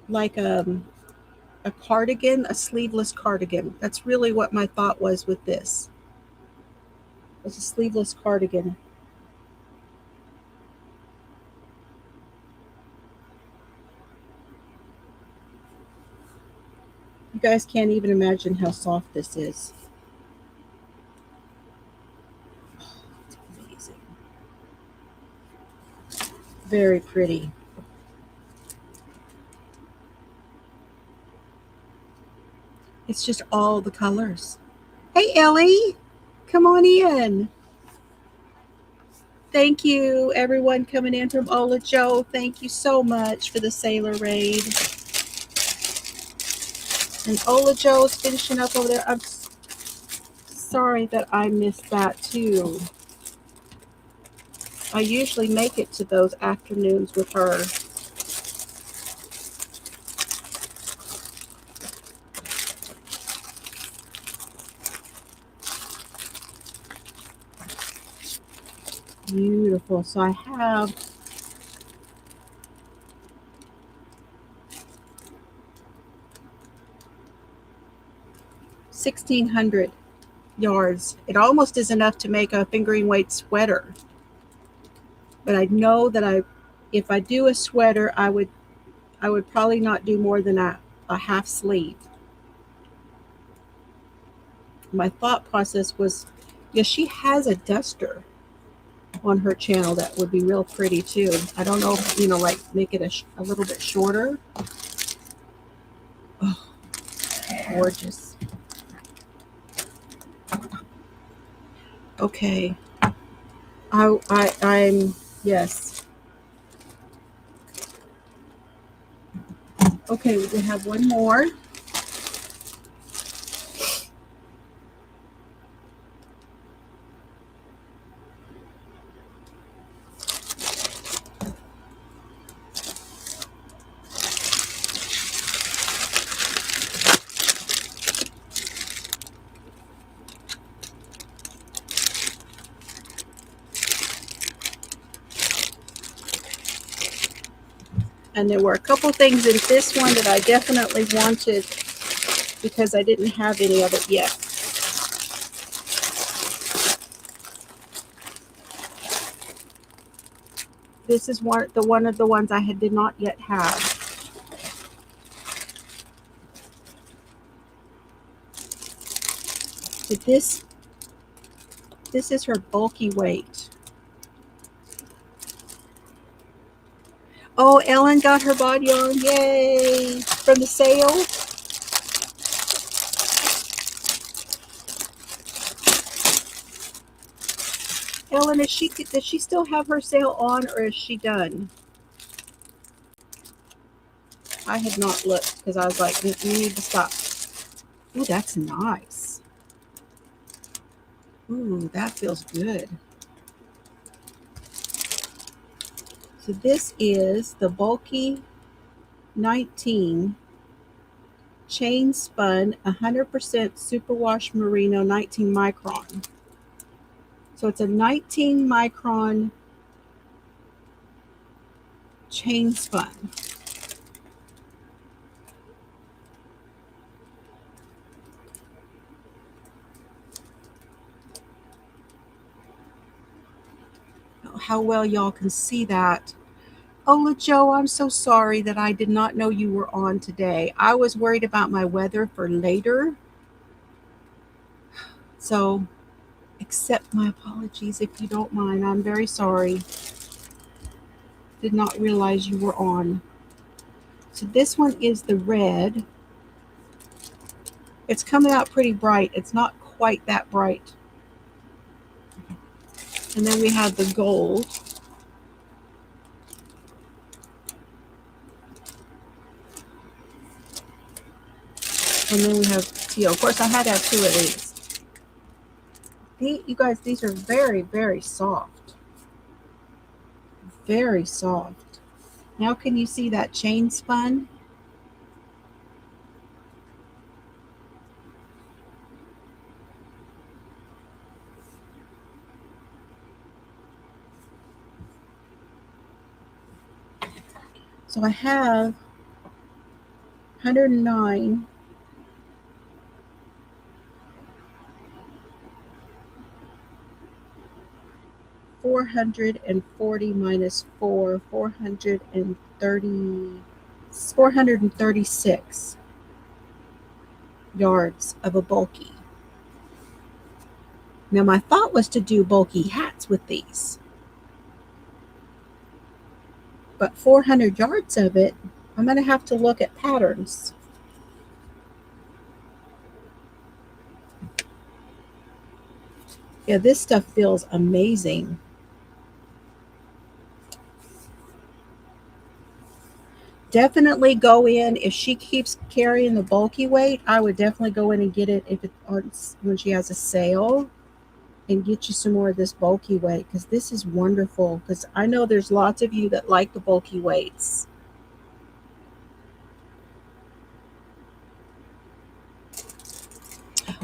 like a cardigan, a sleeveless cardigan. That's really what my thought was with this. It's a sleeveless cardigan. You guys can't even imagine how soft this is. It's amazing. Very pretty. It's just all the colors. Hey, Ellie, come on in. Thank you, everyone coming in from Ola Joe. Thank you so much for the Sailor Raid. And Ola Joe's finishing up over there. I'm sorry that I missed that too. I usually make it to those afternoons with her. Beautiful. So I have $1,600 yards. It almost is enough to make a fingering weight sweater. But I know that if I do a sweater, I would probably not do more than a half sleeve. My thought process was, yeah, she has a duster on her channel that would be real pretty too. I don't know if, like make it a little bit shorter. Oh, gorgeous. Okay. I'm yes. Okay, we have one more. And there were a couple things in this one that I definitely wanted because I didn't have any of it yet. This is one of the ones I did not yet have. But this is her bulky weight. Oh, Ellen got her body on. Yay! From the sale. Ellen, does she still have her sale on, or is she done? I had not looked because I was like, we need to stop. Ooh, that's nice. Ooh, that feels good. So this is the bulky 19 chain spun 100% superwash merino 19 micron. So it's a 19 micron chain spun. How well y'all can see that. Ola Joe, I'm so sorry that I did not know you were on today. I was worried about my weather for later. So accept my apologies if you don't mind. I'm very sorry. Did not realize you were on. So this one is the red. It's coming out pretty bright. It's not quite that bright. And then we have the gold. And then we have teal. Of course, I had to have 2 of these. You guys, these are very, very soft. Very soft. Now can you see that chain spun? So I have 109. $440 minus 4, 436 yards of a bulky. Now my thought was to do bulky hats with these, but 400 yards of it, I'm going to have to look at patterns. Yeah, this stuff feels amazing. Definitely go in, if she keeps carrying the bulky weight, I would definitely go in and get it if it when she has a sale, and get you some more of this bulky weight, because this is wonderful, because I know there's lots of you that like the bulky weights.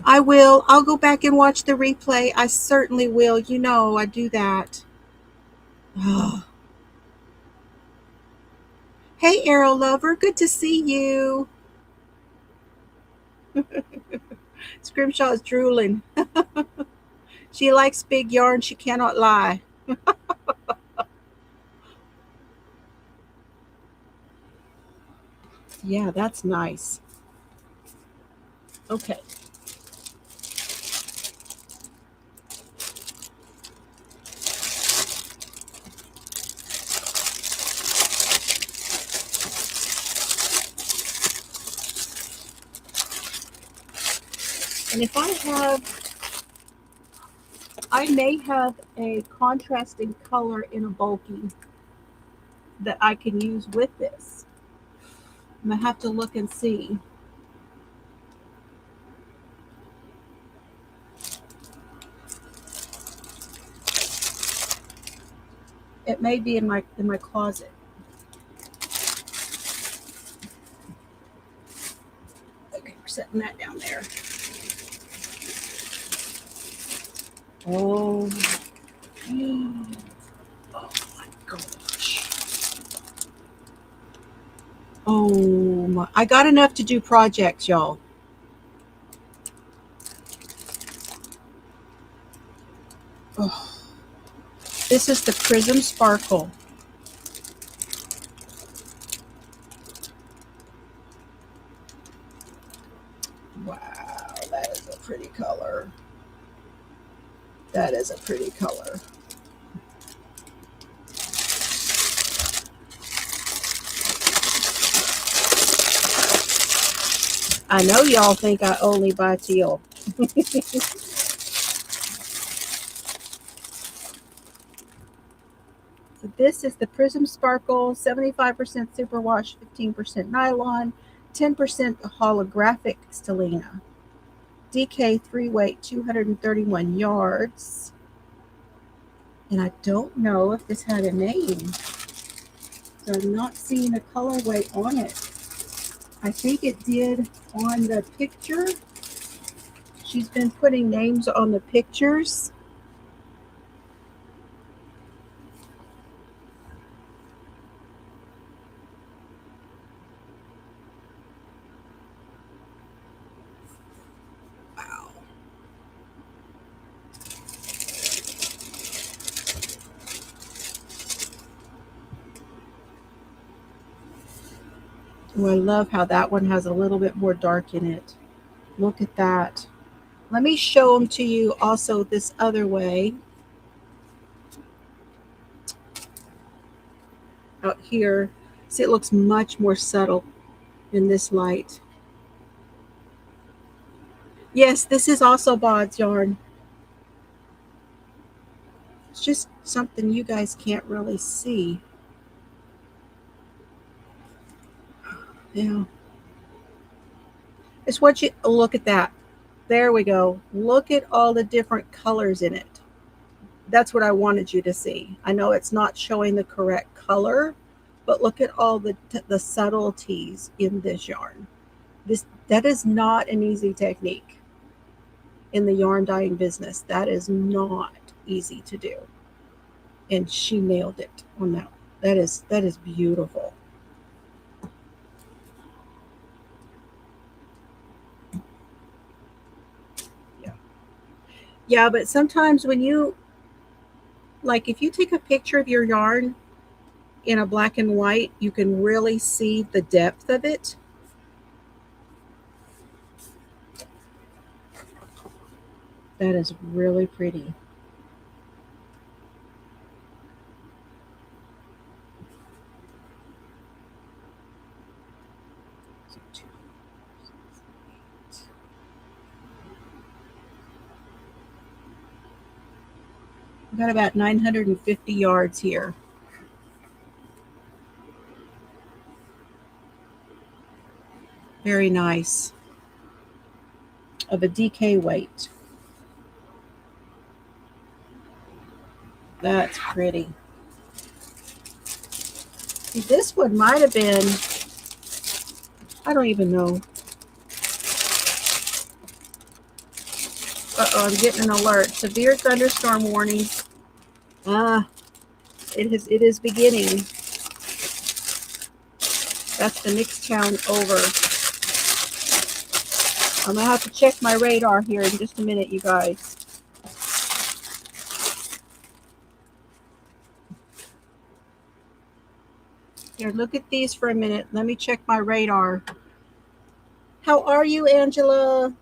I will. I'll go back and watch the replay. I certainly will. You know, I do that. Oh. Hey, Arrow Lover. Good to see you. Scrimshaw is drooling. She likes big yarn. She cannot lie. Yeah, that's nice. Okay. And if I may have a contrasting color in a bulky that I can use with this. I'm going to have to look and see. It may be in my closet. Okay, we're setting that down there. Oh. Oh my gosh. Oh my. I got enough to do projects, y'all. Oh. This is the Prism Sparkle. Wow, that is a pretty color. That is a pretty color. I know y'all think I only buy teal. So this is the Prism Sparkle, 75% superwash, 15% nylon, 10% holographic stellina. DK 3-weight, 231 yards. And I don't know if this had a name. So I'm not seeing a colorway on it. I think it did on the picture. She's been putting names on the pictures. Wow. Oh, I love how that one has a little bit more dark in it. Look at that. Let me show them to you also this other way. Out here, see, it looks much more subtle in this light. Yes, this is also Bod's yarn. It's just something you guys can't really see. Yeah. It's what you look at that. There we go. Look at all the different colors in it. That's what I wanted you to see. I know it's not showing the correct color, but look at all the subtleties in this yarn. That is not an easy technique in the yarn dyeing business. That is not easy to do. And she nailed it on that. That is beautiful. Yeah. Yeah, but sometimes when you like if you take a picture of your yarn in a black and white, you can really see the depth of it. That is really pretty. We've got about 950 yards here. Very nice. Of a DK weight. That's pretty. See, this one might have been, I don't even know. Uh-oh, I'm getting an alert. Severe thunderstorm warning. It is beginning. That's the next town over. I'm gonna have to check my radar here in just a minute, you guys. Here, look at these for a minute. Let me check my radar. How are you, Angela?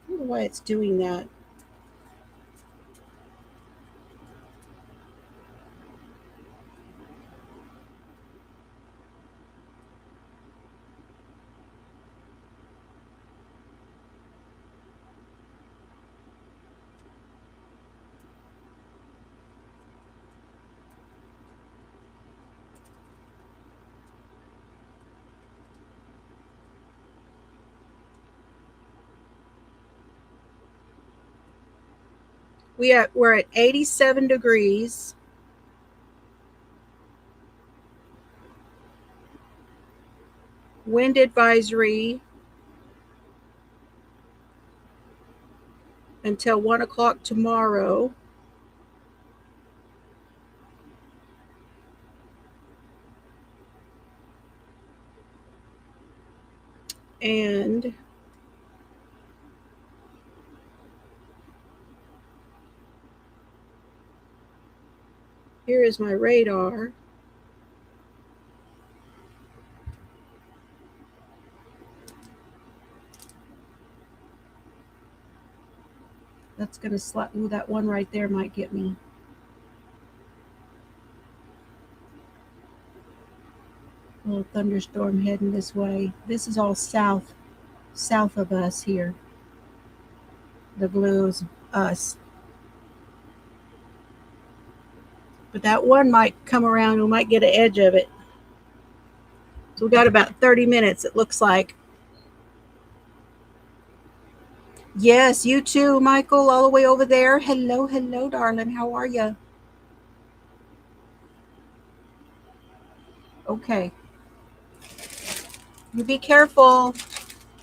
I don't know why it's doing that. We're at 87 degrees. Wind advisory until 1 o'clock tomorrow. And here is my radar. That's going to slap. Ooh, that one right there might get me. A little thunderstorm heading this way. This is all south of us here. The blue is us. But that one might come around. We might get an edge of it. So we got about 30 minutes, it looks like. Yes, you too, Michael, all the way over there. Hello, hello, darling. How are you? Okay. You be careful.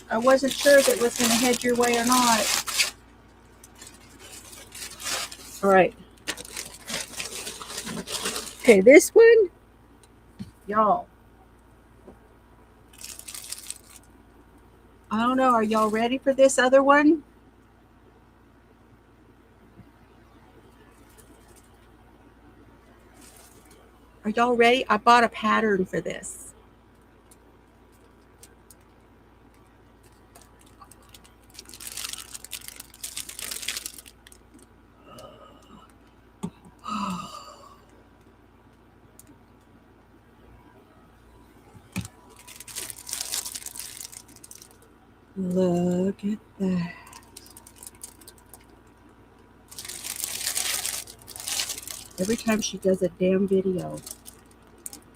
I wasn't sure if it was going to head your way or not. All right. Okay, this one, y'all. I don't know. Are y'all ready for this other one? Are y'all ready? I bought a pattern for this. Look at that. every time she does a damn video,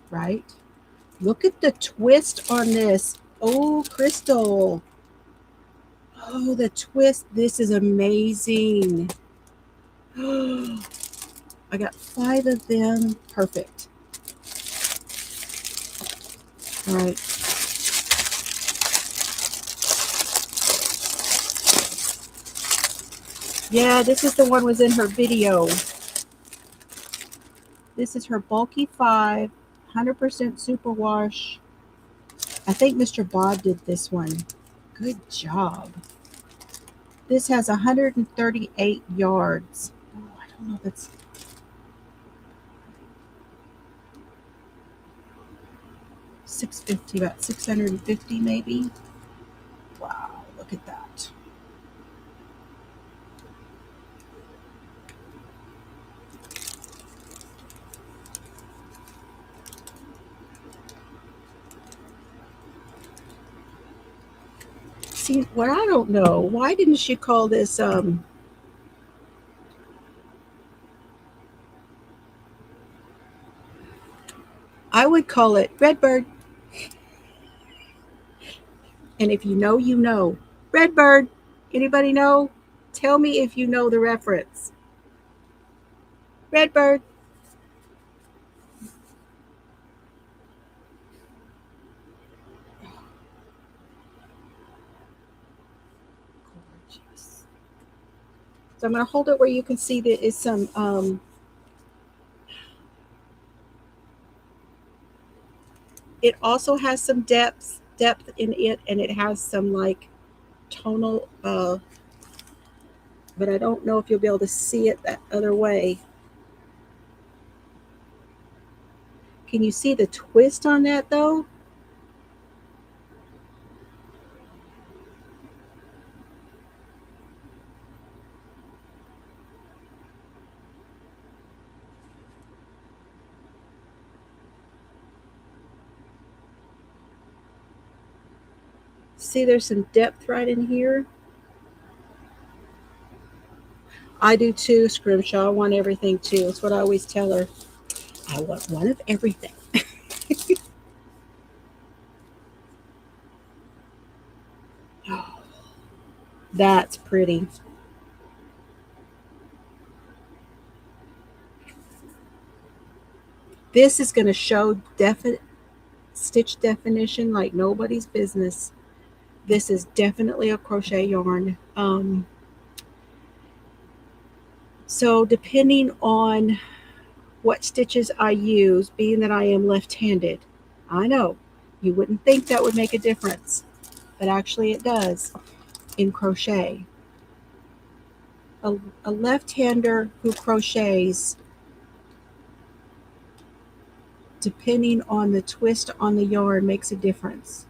right? Look at the twist on this. Oh, Crystal. Oh, the twist. This is amazing. I got 5 of them. Perfect. All right. Yeah, this is the one was in her video. This is her bulky 5, 100% superwash. I think Mr. Bob did this one. Good job. This has 138 yards. Oh, I don't know if it's... $650, about $650 maybe. Wow, look at that. See, what I don't know, why didn't she call this I would call it Redbird. And if you know, you know. Redbird. Anybody know? Tell me if you know the reference. Redbird. Gorgeous. So I'm going to hold it where you can see that it's some it also has some depth in it, and it has some like tonal but I don't know if you'll be able to see it that other way. Can you see the twist on that though? See, there's some depth right in here. I do too, Scrimshaw. I want everything too. That's what I always tell her. I want one of everything. Oh, that's pretty. This is going to show stitch definition like nobody's business. This is definitely a crochet yarn. So depending on what stitches I use, being that I am left-handed, I know you wouldn't think that would make a difference, but actually it does in crochet. A left-hander who crochets, depending on the twist on the yarn, makes a difference.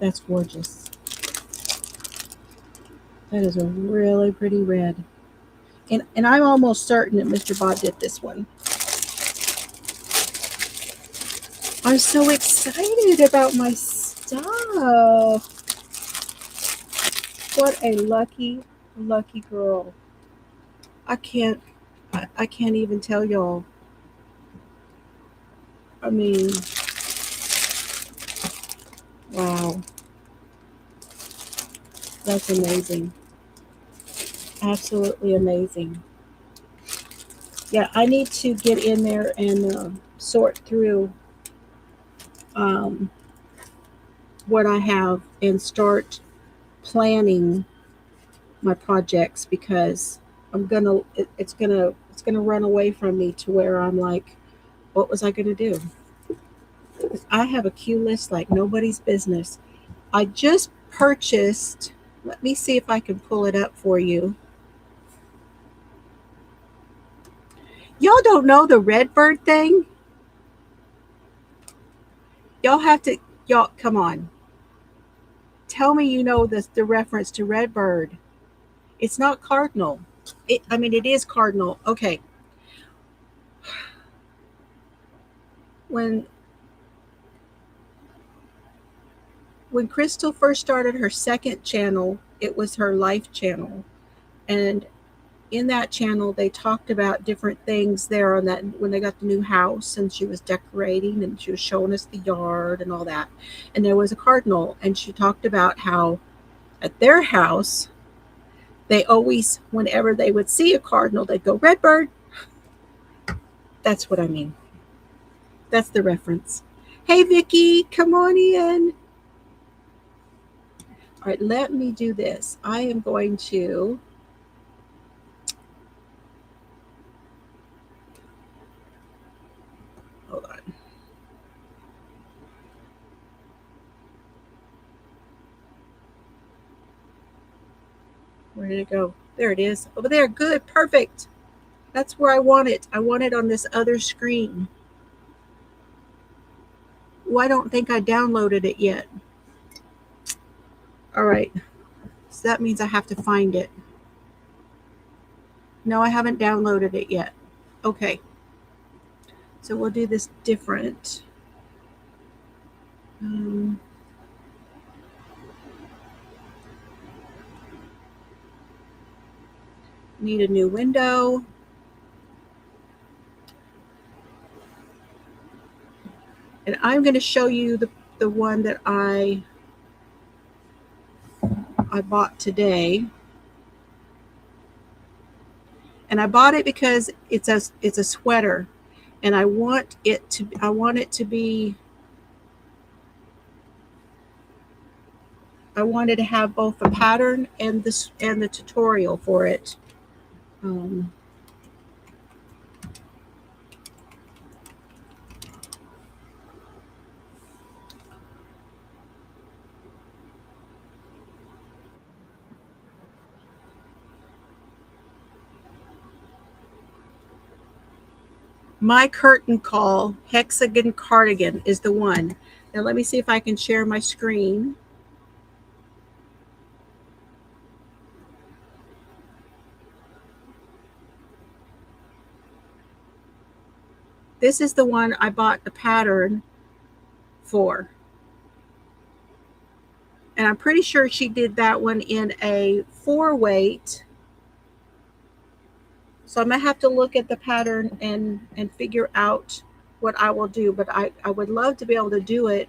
That's gorgeous. That is a really pretty red. And I'm almost certain that Mr. Bob did this one. I'm so excited about my stuff. What a lucky, lucky girl. I can't even tell y'all. I mean, wow. That's amazing. Absolutely amazing. Yeah, I need to get in there and sort through what I have and start planning my projects, because it's gonna run away from me to where I'm like, what was I gonna do? I have a queue list like nobody's business. I just purchased, let me see if I can pull it up for you. Y'all don't know the Redbird thing? Y'all come on. Tell me you know the reference to Redbird. It's not cardinal. It is cardinal. Okay. When Crystal first started her second channel, it was her life channel. And in that channel, they talked about different things there on that when they got the new house, and she was decorating and she was showing us the yard and all that. And there was a cardinal, and she talked about how at their house, they always, whenever they would see a cardinal, they'd go, "Red bird." That's what I mean. That's the reference. Hey, Vicky, come on in. All right, let me do this. I am going to hold on. Where did it go? There it is. Over there. Good. Perfect. That's where I want it. I want it on this other screen. Well, I don't think I downloaded it yet. All right. So that means I have to find it. No, I haven't downloaded it yet. Okay. So we'll do this different. Need a new window. And I'm going to show you the one that I bought today. And I bought it because it's a sweater, and I want it to be, I wanted to have both the pattern and the tutorial for it. My curtain call hexagon cardigan is the one. Now let me see if I can share my screen. This is the one I bought the pattern for. And I'm pretty sure she did that one in a 4-weight. So I'm going to have to look at the pattern and figure out what I will do. But I would love to be able to do it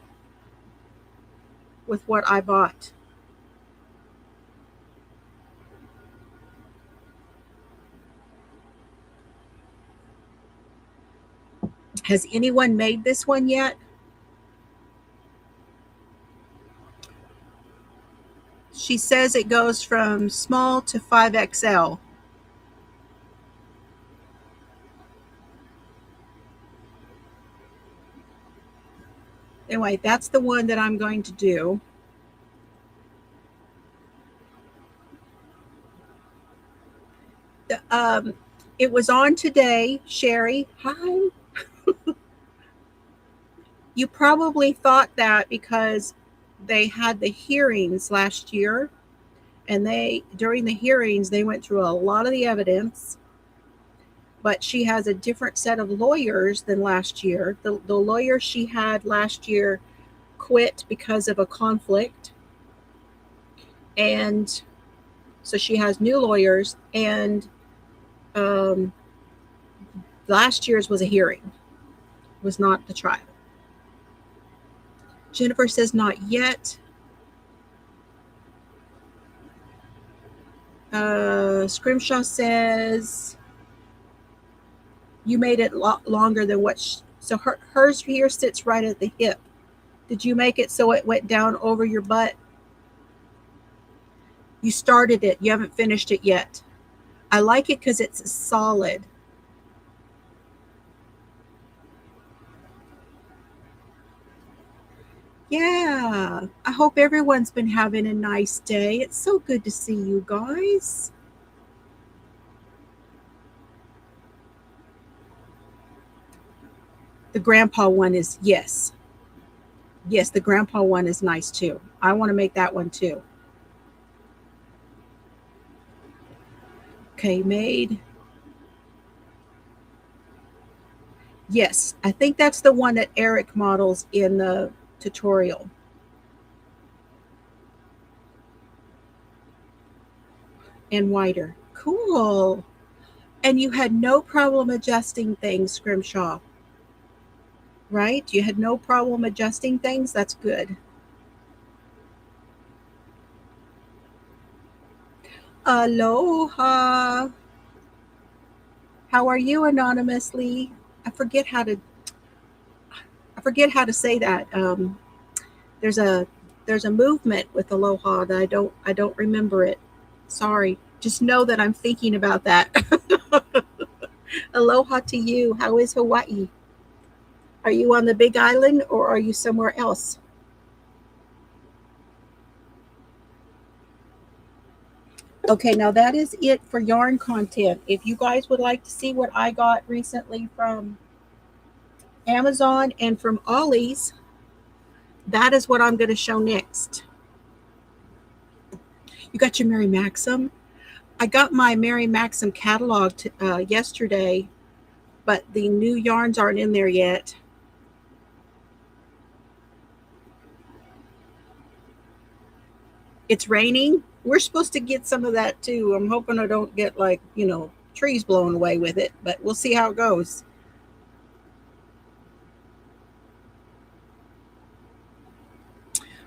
with what I bought. Has anyone made this one yet? She says it goes from small to 5XL. Anyway, that's the one that I'm going to do. It was on today, Sherry. Hi. You probably thought that because they had the hearings last year, and during the hearings, they went through a lot of the evidence, but she has a different set of lawyers than last year. The lawyer she had last year quit because of a conflict, and so she has new lawyers, and last year's was a hearing, was not the trial. Jennifer says not yet. Scrimshaw says you made it longer than what so hers here sits right at the hip. Did you make it so it went down over your butt? You started it. You haven't finished it yet. I like it because it's solid. Yeah, I hope everyone's been having a nice day. It's so good to see you guys. The grandpa one is, yes. Yes, the grandpa one is nice too. I want to make that one too. Okay, made. Yes, I think that's the one that Eric models in the tutorial. And wider. Cool. And you had no problem adjusting things, Scrimshaw, right? You had no problem adjusting things? That's good. Aloha. How are you, anonymously? I forget how to I forget how to say that. There's a there's a movement with aloha that I don't remember it. Sorry. Just know that I'm thinking about that. Aloha to you. How is Hawaii? Are you on the Big Island or are you somewhere else? Okay, now that is it for yarn content. If you guys would like to see what I got recently from Amazon and from Ollie's, that is what I'm going to show next. You got your Mary Maxim? I got my Mary Maxim catalog yesterday, but the new yarns aren't in there yet. It's raining. We're supposed to get some of that too. I'm hoping I don't get trees blown away with it, but we'll see how it goes.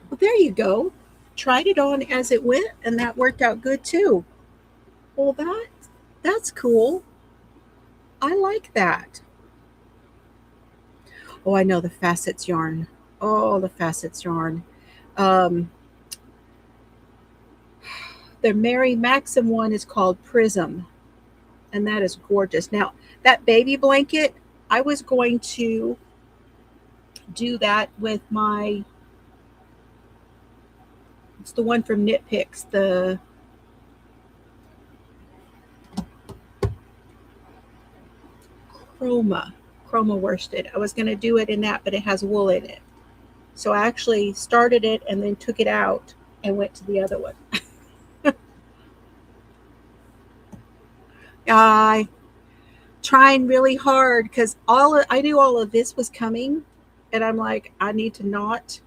Well, there you go. Tried it on as it went, and that worked out good too. Well, that's cool. I like that. Oh, I know the facets yarn. Oh, the facets yarn. Um, the Mary Maxim one is called Prism, and that is gorgeous. Now, that baby blanket, I was going to do that with it's the one from Knit Picks, the Chroma worsted. I was going to do it in that, but it has wool in it. So I actually started it and then took it out and went to the other one. I trying really hard because I knew all of this was coming, and I'm like, I need to not.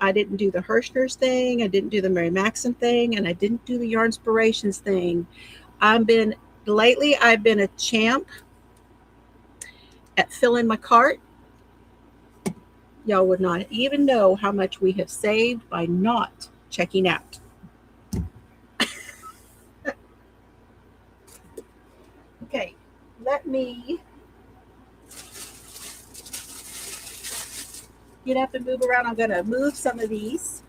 I didn't do the Hirschner's thing, I didn't do the Mary Maxim thing, and I didn't do the Yarnspirations thing. I've been a champ at filling my cart. Y'all would not even know how much we have saved by not checking out. Okay, let me get up and move around. I'm going to move some of these.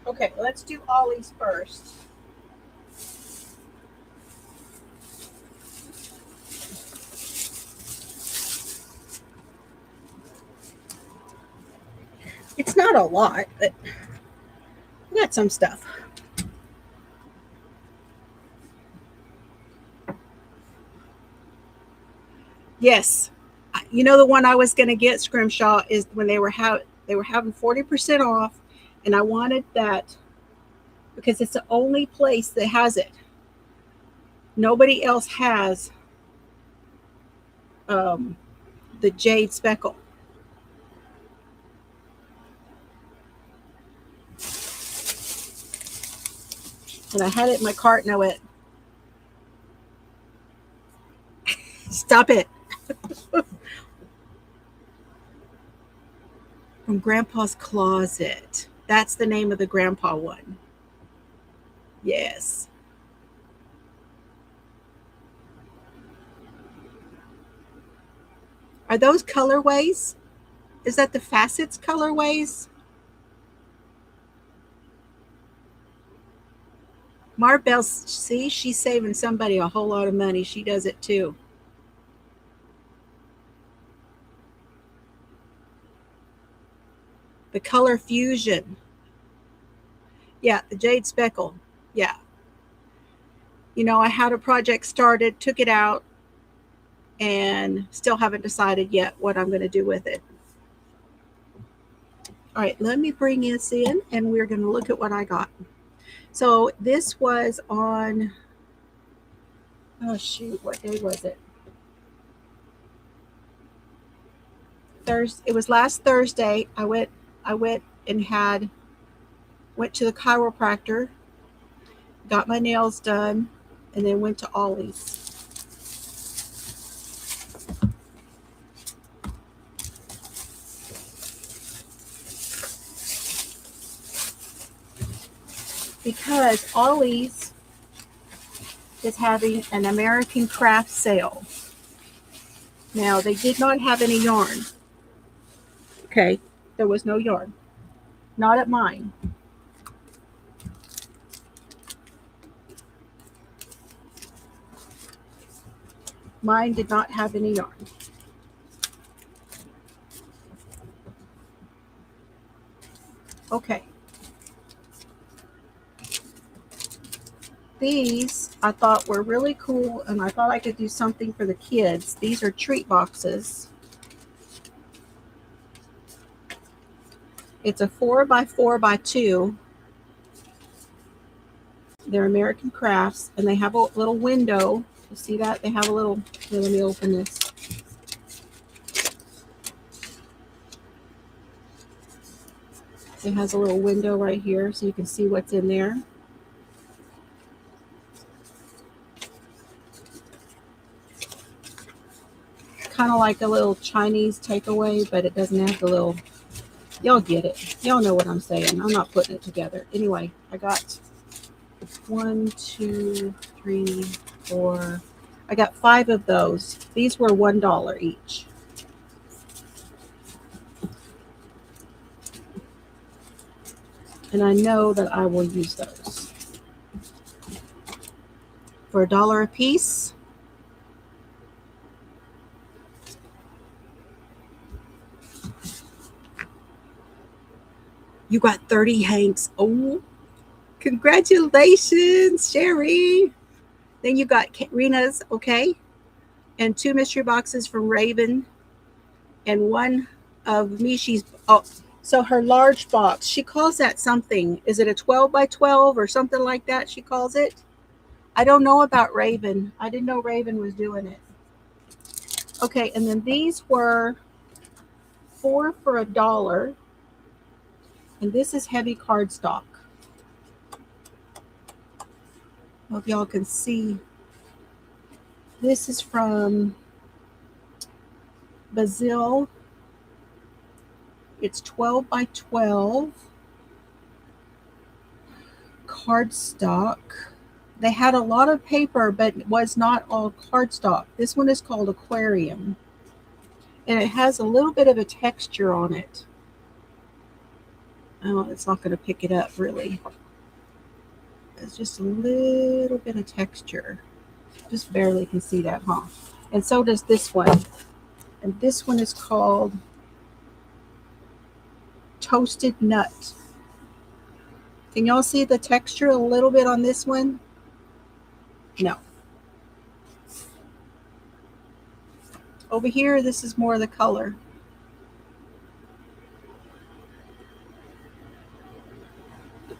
Okay, let's do Ollie's first. It's not a lot, but we got some stuff. Yes. You know, the one I was going to get, Scrimshaw, is when they were having 40% off, and I wanted that because it's the only place that has it. Nobody else has the jade speckle. And I had it in my cart, and I went, stop it. From Grandpa's Closet. That's the name of the grandpa one. Yes. Are those colorways? Is that the facets colorways? Marbell, see, she's saving somebody a whole lot of money. She does it too. The color fusion. Yeah, the jade speckle. Yeah. You know, I had a project started, took it out, and still haven't decided yet what I'm going to do with it. All right, let me bring this in and we're going to look at what I got. So this was on, oh shoot, what day was it? Thursday. It was last Thursday. I went and went to the chiropractor, got my nails done, and then went to Ollie's. Because Ollie's is having an American craft sale. Now, they did not have any yarn. Okay, there was no yarn. Not at mine. Mine did not have any yarn. Okay. These I thought were really cool, and I thought I could do something for the kids. These are treat boxes. It's a 4x4x2. They're American Crafts, and they have a little window. You see that? They have a little, let me open this. It has a little window right here so you can see what's in there. Kind of like a little Chinese takeaway, but it doesn't have the little, y'all get it. Y'all know what I'm saying. I'm not putting it together. Anyway, I got 1, 2, 3, 4. I got 5 of those. These were $1 each. And I know that I will use those. For $1 a piece. You got 30 hanks. Oh, congratulations, Sherry. Then you got Rena's, okay? And 2 mystery boxes from Raven. And 1 of Mishi's. Oh, so her large box, she calls that something. Is it a 12x12 or something like that she calls it? I don't know about Raven. I didn't know Raven was doing it. Okay, and then these were 4 for $1. And this is heavy cardstock. Hope y'all can see. This is from Basil. It's 12x12 cardstock. They had a lot of paper, but it was not all cardstock. This one is called Aquarium. And it has a little bit of a texture on it. Oh, it's not going to pick it up really. It's just a little bit of texture. Just barely can see that, huh? And so does this one. And this one is called Toasted Nut. Can y'all see the texture a little bit on this one? No. Over here, this is more of the color.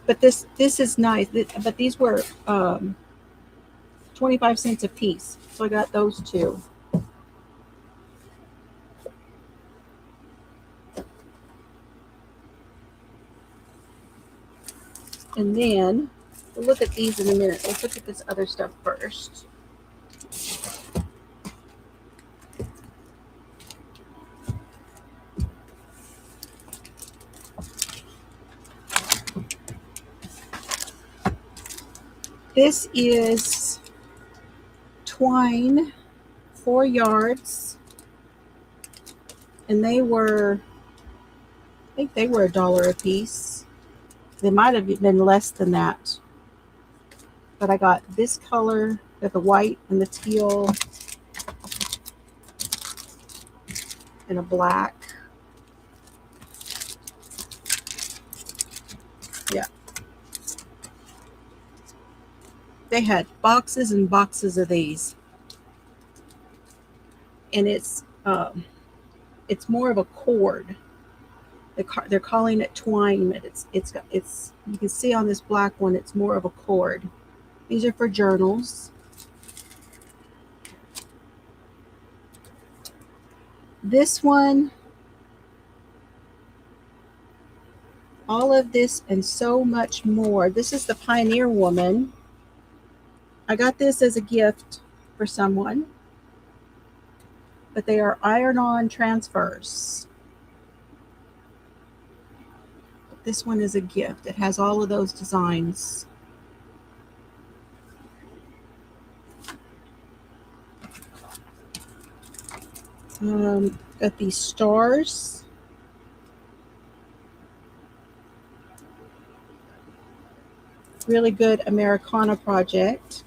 But this is nice. But these were 25 cents a piece. So I got those 2. And then we'll look at these in a minute. Let's look at this other stuff first. This is twine, 4 yards. And they were, I think they were $1 a piece. They might have been less than that. But I got this color, got the white and the teal and a black. They had boxes and boxes of these, and it's more of a cord. They're calling it twine, but it's you can see on this black one it's more of a cord. These are for journals. This one, all of this and so much more. This is the Pioneer Woman. I got this as a gift for someone, but they are iron-on transfers. This one is a gift. It has all of those designs. Got these stars. Really good Americana project.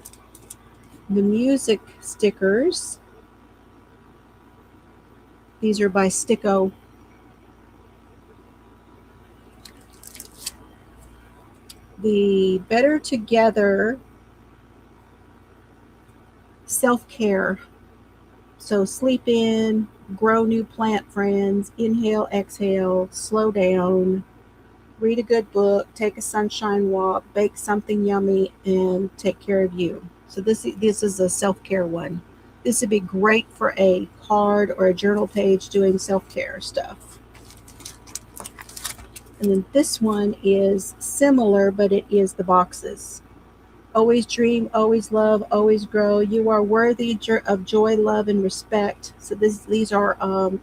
The music stickers. These are by Sticko. The Better Together self-care. So sleep in, grow new plant friends, inhale, exhale, slow down, read a good book, take a sunshine walk, bake something yummy, and take care of you. So this is a self-care one. This would be great for a card or a journal page doing self-care stuff. And then this one is similar, but it is the boxes. Always dream, always love, always grow. You are worthy of joy, love, and respect. So these are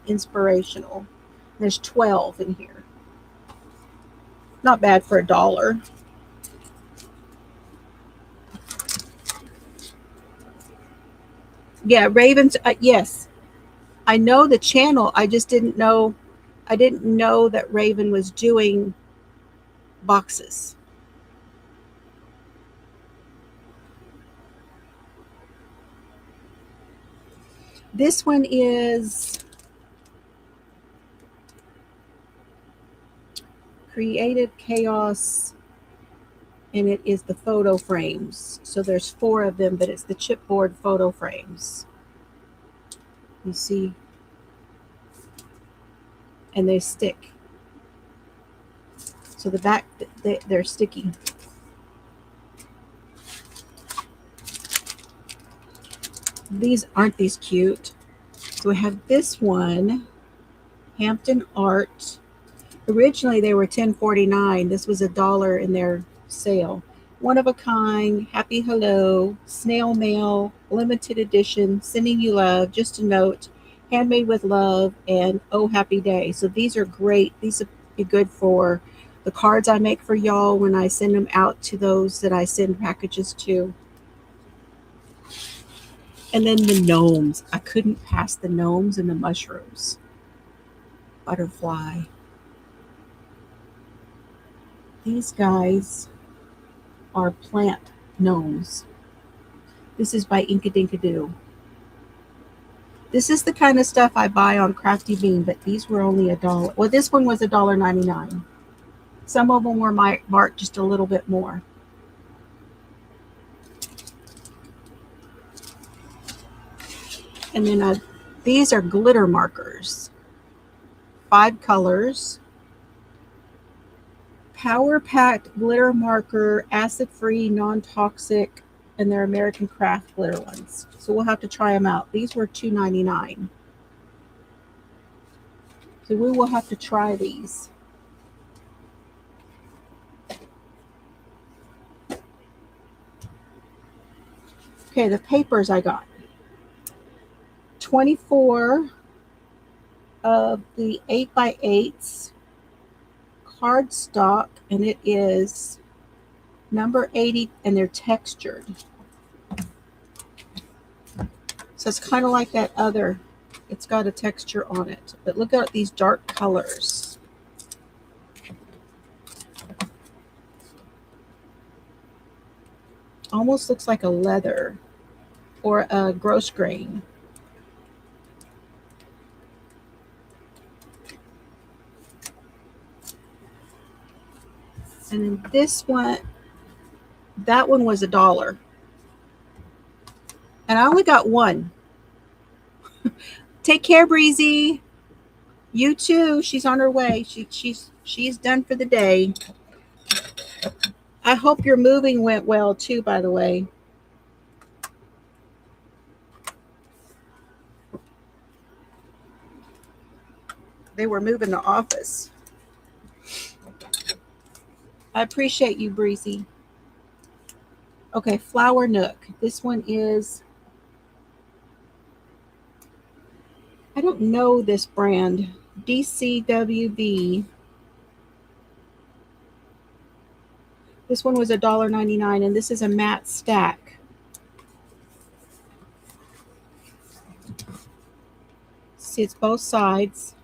inspirational. There's 12 in here. Not bad for $1. Yeah, Ravens. Yes, I know the channel. I just didn't know. I didn't know that Raven was doing boxes. This one is Creative Chaos, and it is the photo frames. So there's 4 of them, but it's the chipboard photo frames. You see? And they stick. So the back, they're sticky. Aren't these cute? So we have this one, Hampton Art. Originally they were $10.49. This was $1 in their sale. One of a kind, happy hello, snail mail, limited edition, sending you love, just a note, handmade with love, and oh happy day. So these are great. These would be good for the cards I make for y'all when I send them out to those that I send packages to. And then the gnomes. I couldn't pass the gnomes and the mushrooms. Butterfly. These guys are plant gnomes. This is by Inkadinkadoo. This is the kind of stuff I buy on Crafty Bean, but these were only $1. Well, this one was $1.99. Some of them were marked just a little bit more. And then these are glitter markers. 5 colors. Power packed glitter marker, acid free, non-toxic, and they're American Craft glitter ones. So we'll have to try them out. These were $2.99. So we will have to try these. Okay, the papers I got. 24 of the 8x8s cardstock, and it is number 80, and they're textured. So it's kind of like that other. It's got a texture on it. But look at these dark colors. Almost looks like a leather or a gross grain. And then this one, that one was $1. And I only got one. Take care, Breezy. You too. She's on her way. She's done for the day. I hope your moving went well too, by the way. They were moving the office. I appreciate you, Breezy. Okay, Flower Nook. This one is, I don't know this brand. DCWB. This one was $1.99, and this is a matte stack. See, it's both sides.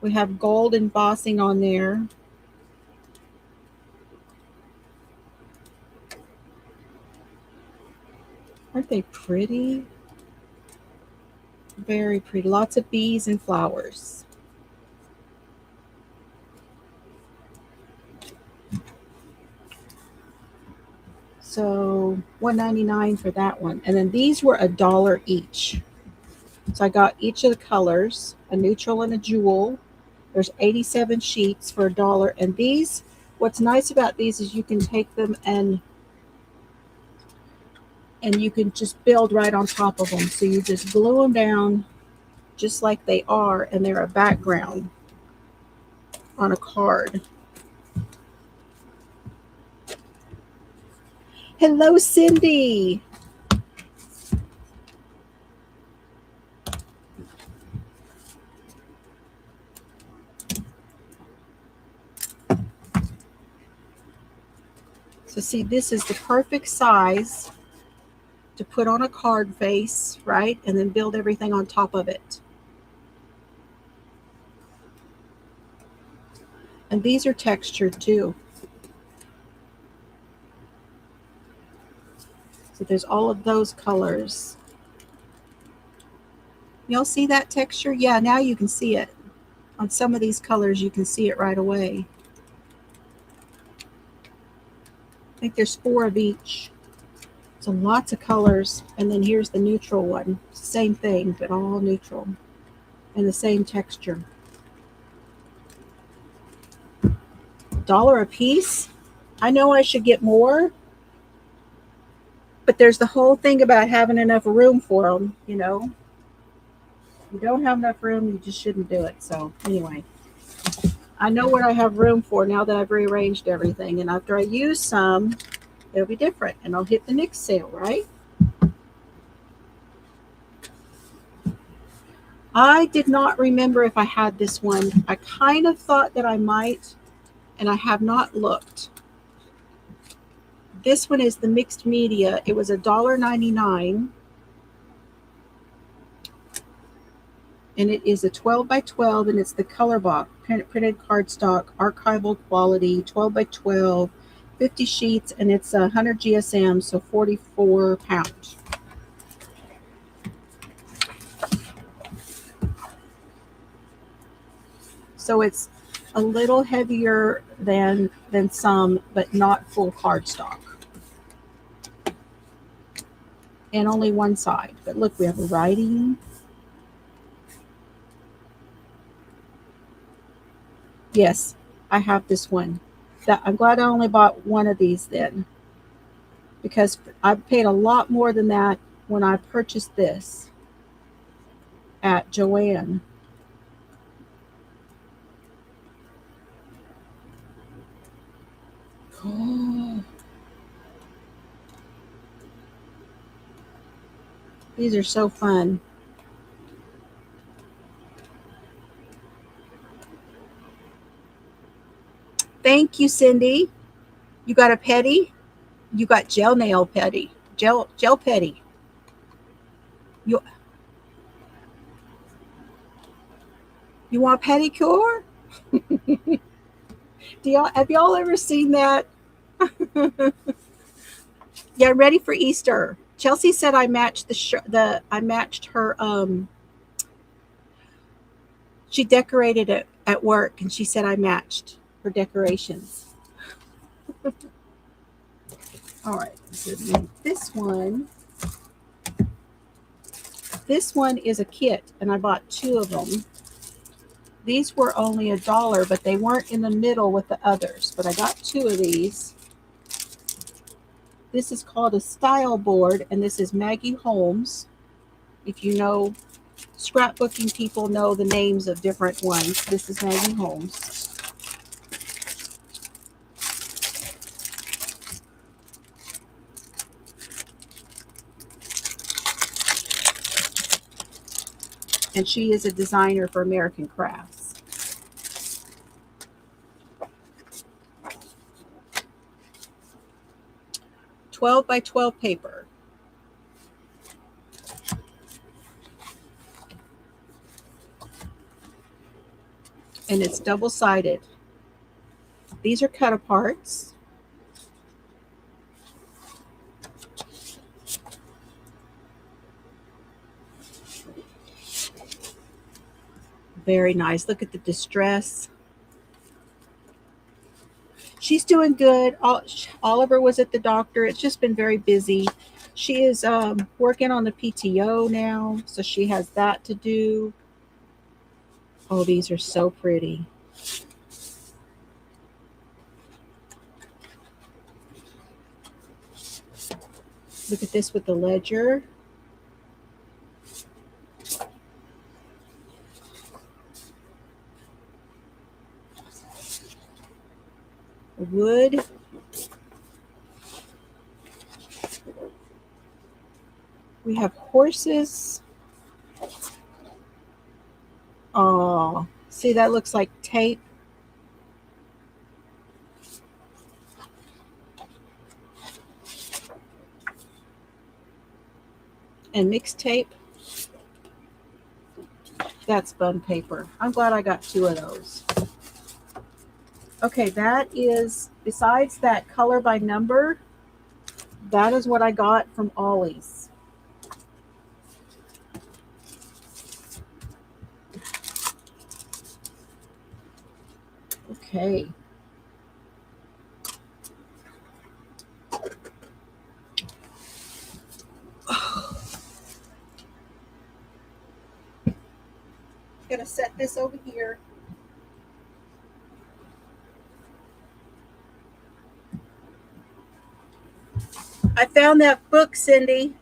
We have gold embossing on there. Aren't they pretty? Very pretty. Lots of bees and flowers. So $1.99 for that one. And then these were $1 each. So I got each of the colors, a neutral and a jewel. There's 87 sheets for $1. And these, what's nice about these is you can take them and you can just build right on top of them. So you just glue them down just like they are, and they're a background on a card. Hello, Cindy. So see, this is the perfect size to put on a card face, right? And then build everything on top of it. And these are textured too. So there's all of those colors. Y'all see that texture? Yeah, now you can see it. On some of these colors, you can see it right away. I think there's 4 of each. So lots of colors. And then here's the neutral one. Same thing, but all neutral. And the same texture. $1 a piece? I know I should get more. But there's the whole thing about having enough room for them, you know. If you don't have enough room, you just shouldn't do it. So anyway, I know what I have room for now that I've rearranged everything. And after I use some, it'll be different. And I'll hit the next sale, right? I did not remember if I had this one. I kind of thought that I might, and I have not looked. This one is the mixed media. It was $1.99. And it is a 12 by 12, and it's the color box, printed cardstock, archival quality, 12 by 12, 50 sheets, and it's 100 GSM, so 44 pounds. So it's a little heavier than some, but not full cardstock. And only one side. But look, we have a writing. Yes, I have this one. I'm glad I only bought one of these then, because I paid a lot more than that when I purchased this at Joann. Oh. These are so fun. Thank you, Cindy. You got a petty? You got gel nail petty. Gel petty. You want pedicure? Have y'all ever seen that? Yeah, ready for Easter. Chelsea said I matched I matched her she decorated it at work, and she said I matched her decorations. All right, so this one is a kit, and I bought 2 of them. These were only $1, but they weren't in the middle with the others. But I got 2 of these. This is called a style board, and this is Maggie Holmes. If you know, scrapbooking people know the names of different ones. This is Maggie Holmes. And she is a designer for American Crafts. "12 by 12 paper. And it's double-sided. These are cut aparts. Very nice. Look at the distress. She's doing good. Oliver was at the doctor. It's just been very busy. She is working on the PTO now, so she has that to do. Oh, these are so pretty. Look at this with the ledger. Wood. We have horses. Oh, see, that looks like tape. And mixed tape. That's bun paper. I'm glad I got 2 of those. Okay, that is, besides that color by number, that is what I got from Ollie's. Okay. Gonna set this over here. I found that book, Cindy.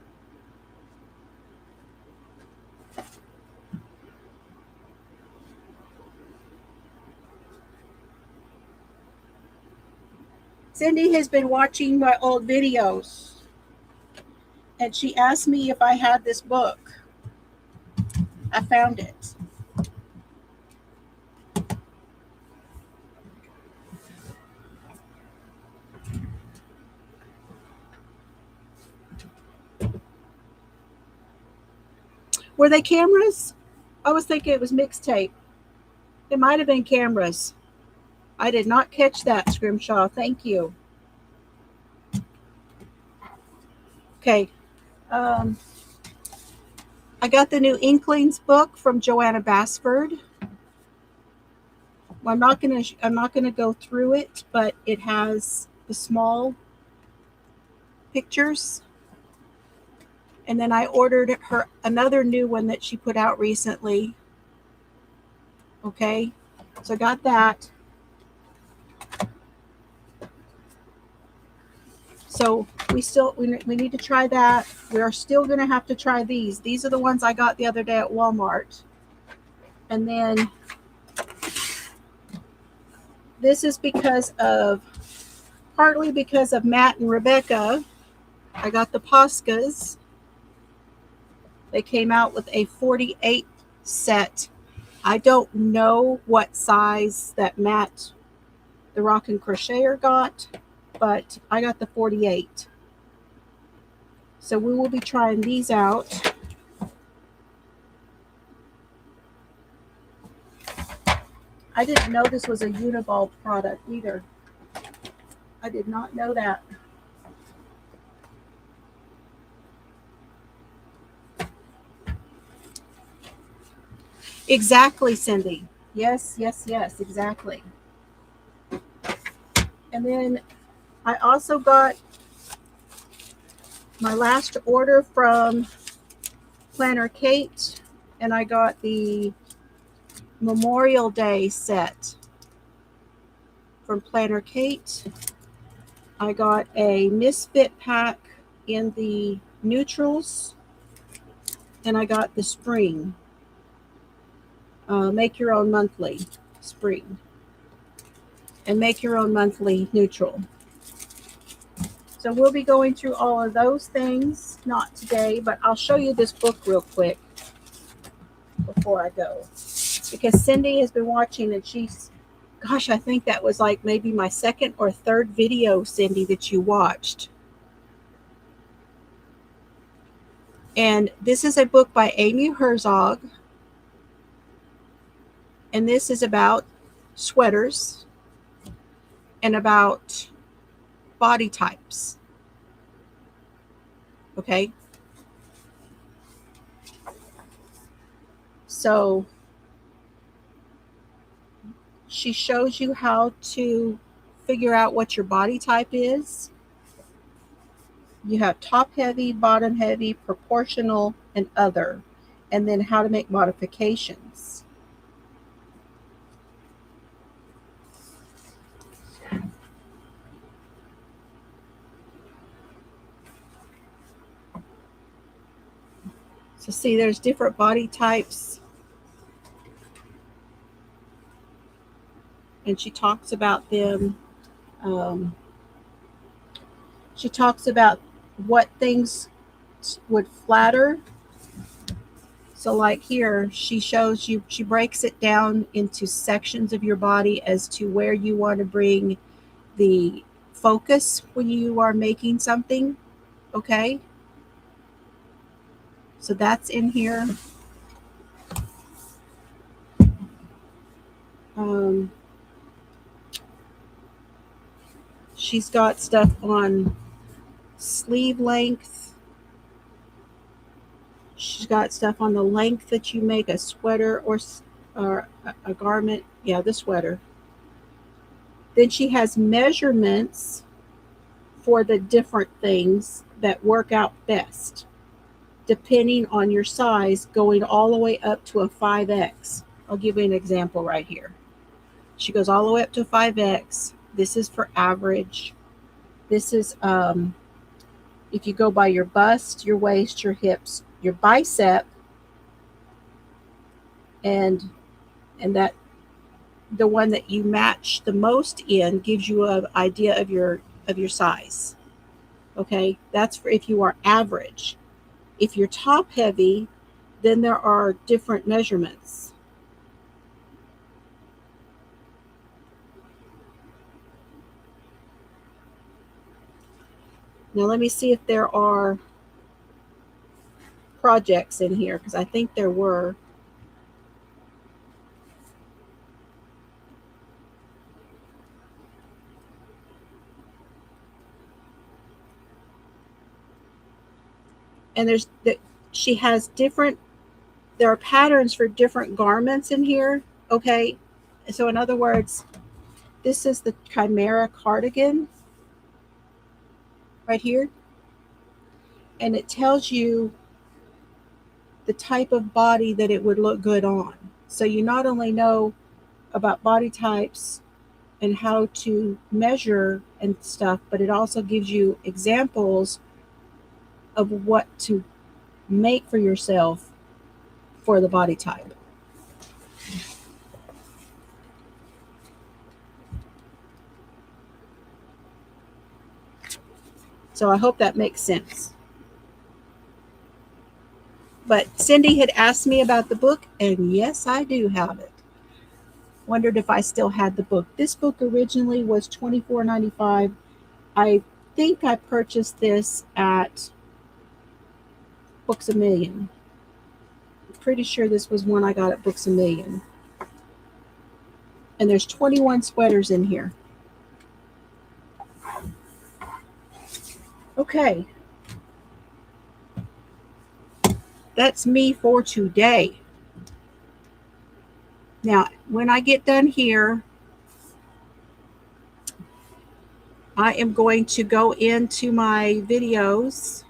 Cindy has been watching my old videos, and she asked me if I had this book. I found it. Were they cameras? I was thinking it was mixtape. It might have been cameras. I did not catch that, Scrimshaw. Thank you. Okay. I got the new Inklings book from Joanna Basford. Well, I'm not gonna go through it, but it has the small pictures. And then I ordered her another new one that she put out recently. Okay, so I got that. So we need to try that. We are still going to have to try these. These are the ones I got the other day at Walmart. And then this is partly because of Matt and Rebecca. I got the Poscas. They came out with a 48 set. I don't know what size that Matt, the Rock and Crocheter, got, but I got the 48. So we will be trying these out. I didn't know this was a Uniball product either. I did not know that. Exactly, Cindy. Yes, exactly. And then I also got my last order from Planner Kate, and I got the Memorial Day set from Planner Kate. I got a Misfit pack in the neutrals, and I got the spring. Make your own monthly spring, and make your own monthly neutral. So we'll be going through all of those things, not today, but I'll show you this book real quick before I go. Because Cindy has been watching, and she's, gosh, I think that was like maybe my second or third video, Cindy, that you watched. And this is a book by Amy Herzog. And this is about sweaters and about body types. Okay. So she shows you how to figure out what your body type is. You have top heavy, bottom heavy, proportional, and other. And then how to make modifications. So see, there's different body types. And she talks about them. She talks about what things would flatter. So like here, she shows you, she breaks it down into sections of your body as to where you want to bring the focus when you are making something. Okay. So that's in here. She's got stuff on sleeve length. She's got stuff on the length that you make a sweater or a garment. Yeah, the sweater. Then she has measurements for the different things that work out best, depending on your size, going all the way up to a 5X. I'll give you an example right here. She goes all the way up to 5X. This is for average. This is if you go by your bust, your waist, your hips, your bicep, and that the one that you match the most in gives you an idea of your size. Okay, that's for if you are average. If you're top heavy, then there are different measurements. Now let me see if there are projects in here, because I think there were. And she has different, there are patterns for different garments in here. Okay, so in other words, this is the Chimera cardigan right here, and it tells you the type of body that it would look good on. So you not only know about body types and how to measure and stuff, but it also gives you examples of what to make for yourself for the body type. So I hope that makes sense. But Cindy had asked me about the book, and yes, I do have it. Wondered if I still had the book. This book originally was $24.95. I think I purchased this at Books A Million. I'm pretty sure this was one I got at Books A Million. And there's 21 sweaters in here. Okay. That's me for today. Now, when I get done here, I am going to go into my videos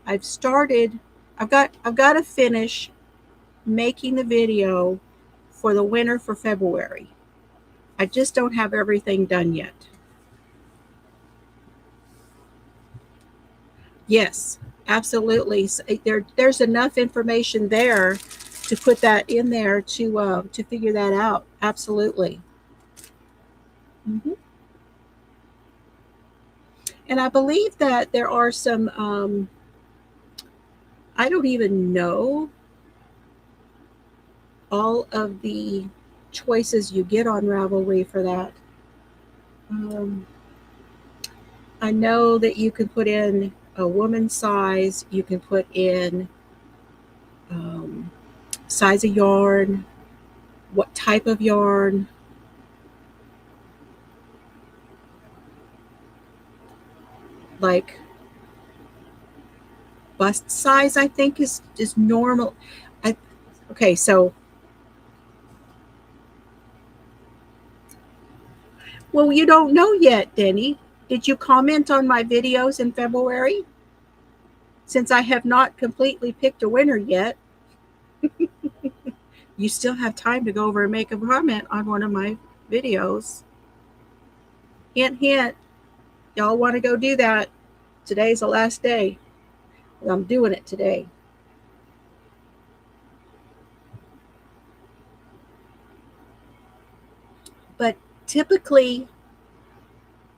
I've started. I've got to finish making the video for the winter for February. I just don't have everything done yet. Yes, absolutely. There's enough information there to put that in there to figure that out. Absolutely. Mm-hmm. And I believe that there are some. I don't even know all of the choices you get on Ravelry for that. I know that you can put in a woman's size. You can put in um, size of yarn, what type of yarn. Like bust size, I think is normal. Okay, so well, you don't know yet, Denny. Did you comment on my videos in February? Since I have not completely picked a winner yet, you still have time to go over and make a comment on one of my videos. Hint, hint. Y'all want to go do that? Today's the last day. I'm doing it today. But typically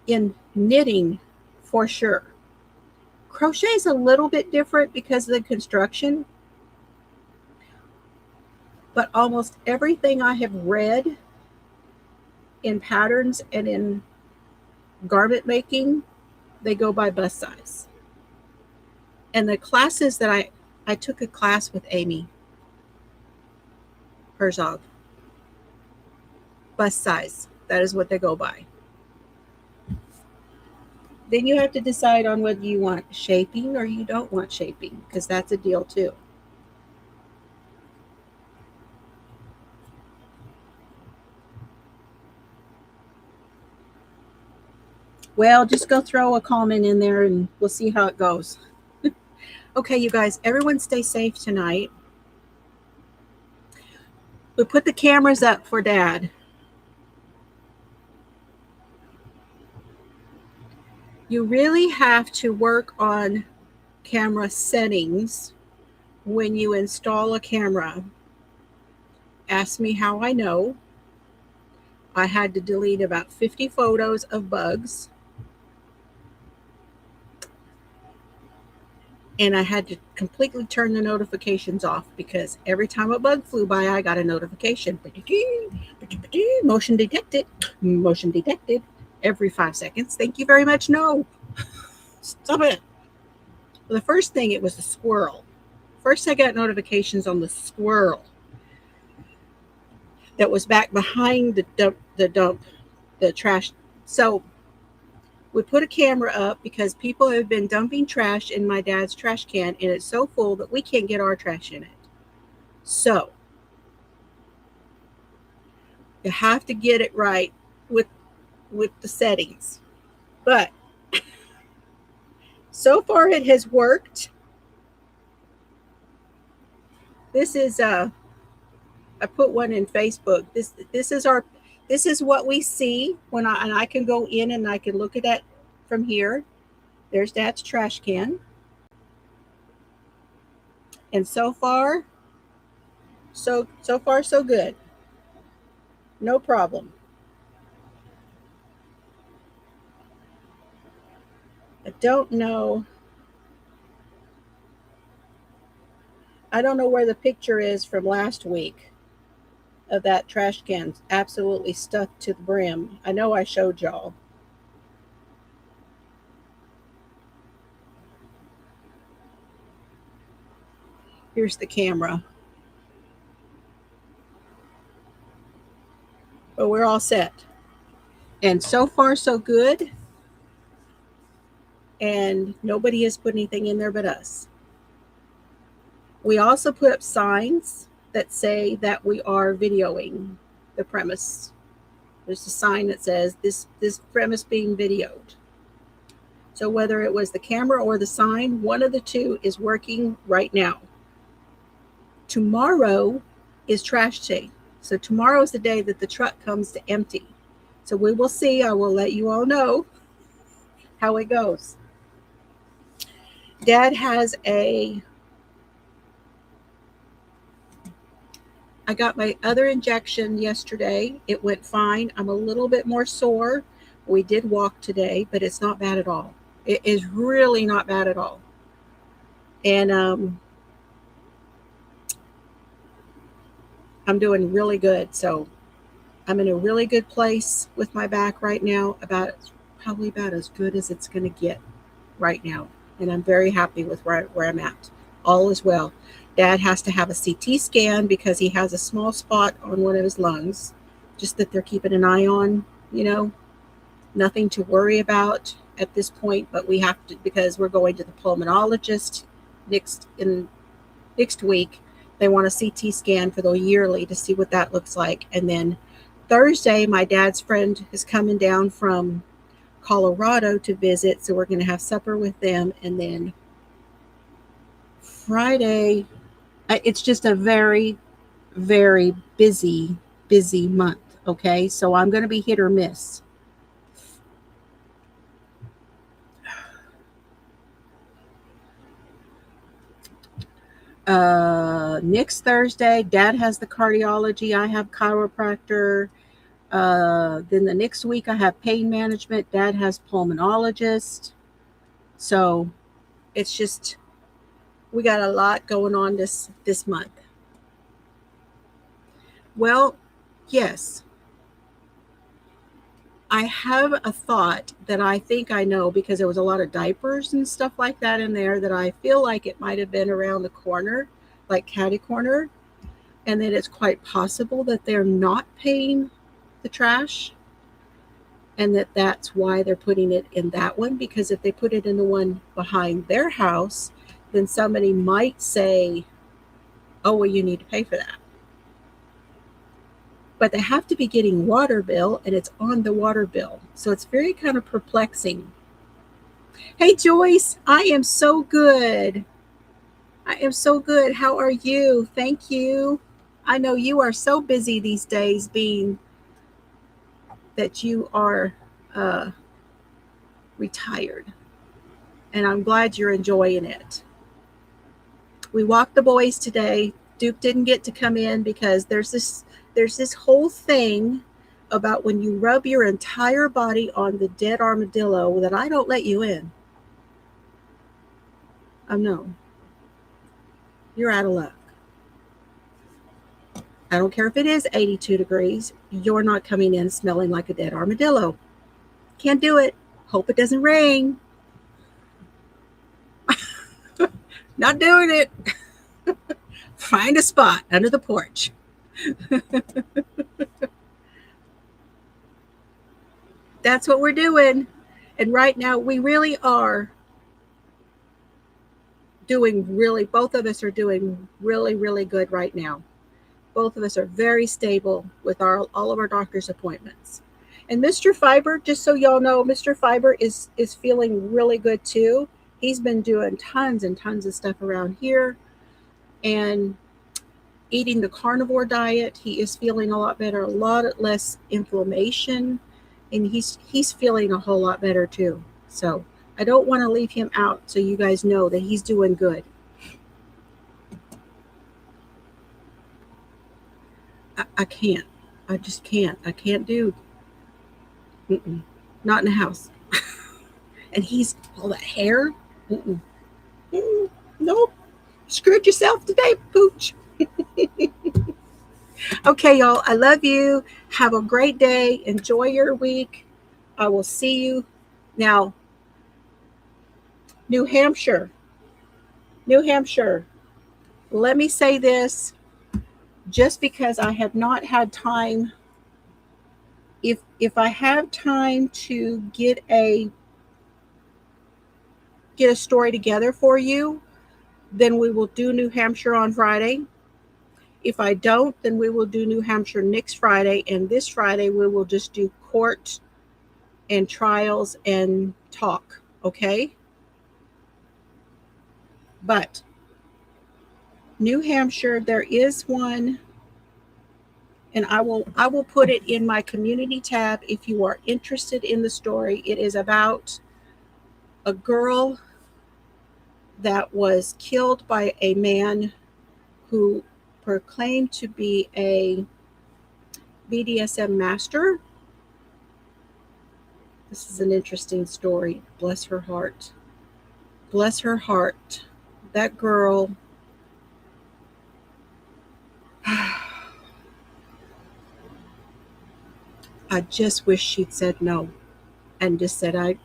in knitting, for sure. Crochet is a little bit different because of the construction. But almost everything I have read in patterns and in garment making, they go by bust size. And the classes that I took a class with Amy Herzog. Bust size. That is what they go by. Then you have to decide on whether you want shaping or you don't want shaping, because that's a deal too. Well, just go throw a comment in there and we'll see how it goes. Okay, you guys, everyone stay safe tonight. We put the cameras up for Dad. You really have to work on camera settings when you install a camera. Ask me how I know. I had to delete about 50 photos of bugs. And I had to completely turn the notifications off because every time a bug flew by, I got a notification. Motion detected. Motion detected. Every 5 seconds. Thank you very much. No. Stop it. Well, the first thing, it was the squirrel. First, I got notifications on the squirrel that was back behind the trash. So we put a camera up because people have been dumping trash in my dad's trash can, and it's so full that we can't get our trash in it. So you have to get it right with the settings. But so far it has worked. This is I put one in Facebook. This is what we see when I can go in and I can look at that from here. There's Dad's trash can. And so far so good. No problem. I don't know where the picture is from last week of that trash can absolutely stuffed to the brim. I know I showed y'all. Here's the camera. But we're all set. And so far, so good. And nobody has put anything in there but us. We also put up signs that say that we are videoing the premise. There's a sign that says this premise being videoed. So whether it was the camera or the sign, one of the two is working right now. Tomorrow is trash day. So tomorrow is the day that the truck comes to empty. So we will see. I will let you all know how it goes. Dad has I got my other injection yesterday. It went fine. I'm a little bit more sore. We did walk today, but it's not bad at all. It is really not bad at all. And I'm doing really good. So I'm in a really good place with my back right now, probably about as good as it's going to get right now. And I'm very happy with where I'm at. All is well. Dad has to have a CT scan because he has a small spot on one of his lungs, just that they're keeping an eye on, nothing to worry about at this point, but we have to, because we're going to the pulmonologist next week. They want a CT scan for the yearly to see what that looks like. And then Thursday, my dad's friend is coming down from Colorado to visit, so we're going to have supper with them. And then Friday, it's just a very, very busy month. Okay, so I'm going to be hit or miss. Next Thursday, Dad has the cardiology. I have chiropractor. Then the next week I have pain management. Dad has pulmonologist. So it's just, we got a lot going on this month. Well, yes. I have a thought that I think I know, because there was a lot of diapers and stuff like that in there, that I feel like it might have been around the corner, like catty corner. And that it's quite possible that they're not paying the trash, and that's why they're putting it in that one. Because if they put it in the one behind their house, then somebody might say, oh, well, you need to pay for that. But they have to be getting water bill, and it's on the water bill. So it's very kind of perplexing. Hey, Joyce, I am so good. I am so good. How are you? Thank you. I know you are so busy these days, being that you are retired. And I'm glad you're enjoying it. We walked the boys today. Duke didn't get to come in because there's this whole thing about when you rub your entire body on the dead armadillo that I don't let you in. Oh, no. You're out of luck. I don't care if it is 82 degrees. You're not coming in smelling like a dead armadillo. Can't do it. Hope it doesn't rain. Not doing it. Find a spot under the porch. That's what we're doing. And right now we really are both of us are doing really, really good right now. Both of us are very stable with all of our doctor's appointments. And Mr. Fiber, just so y'all know, Mr. Fiber is feeling really good too. He's been doing tons and tons of stuff around here and eating the carnivore diet. He is feeling a lot better, a lot less inflammation, and he's feeling a whole lot better too. So I don't want to leave him out, so you guys know that he's doing good. I can't. I just can't. I can't do. Not in the house. And he's all that hair. Nope. Screwed yourself today, pooch. Okay, y'all. I love you. Have a great day. Enjoy your week. I will see you. Now, New Hampshire. Let me say this, just because I have not had time. If I have time to get a story together for you, then we will do New Hampshire on Friday. If I don't, then we will do New Hampshire next Friday. And this Friday, we will just do court and trials and talk. Okay? But New Hampshire, there is one, and I will put it in my community tab if you are interested in the story. It is about a girl that was killed by a man who proclaimed to be a BDSM master. This is an interesting story. Bless her heart. Bless her heart. That girl. I just wish she'd said no and just said, I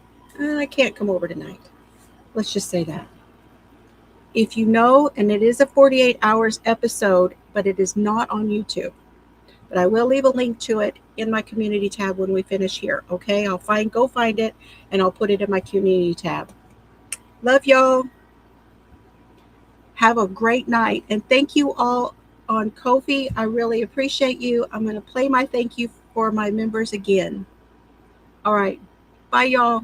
can't come over tonight. Let's just say that. If you know, and it is a 48 hours episode, but it is not on YouTube. But I will leave a link to it in my community tab when we finish here. Okay, I'll go find it, and I'll put it in my community tab. Love y'all. Have a great night, and thank you all on Ko-fi. I really appreciate you. I'm going to play my thank you for my members again. All right, bye y'all.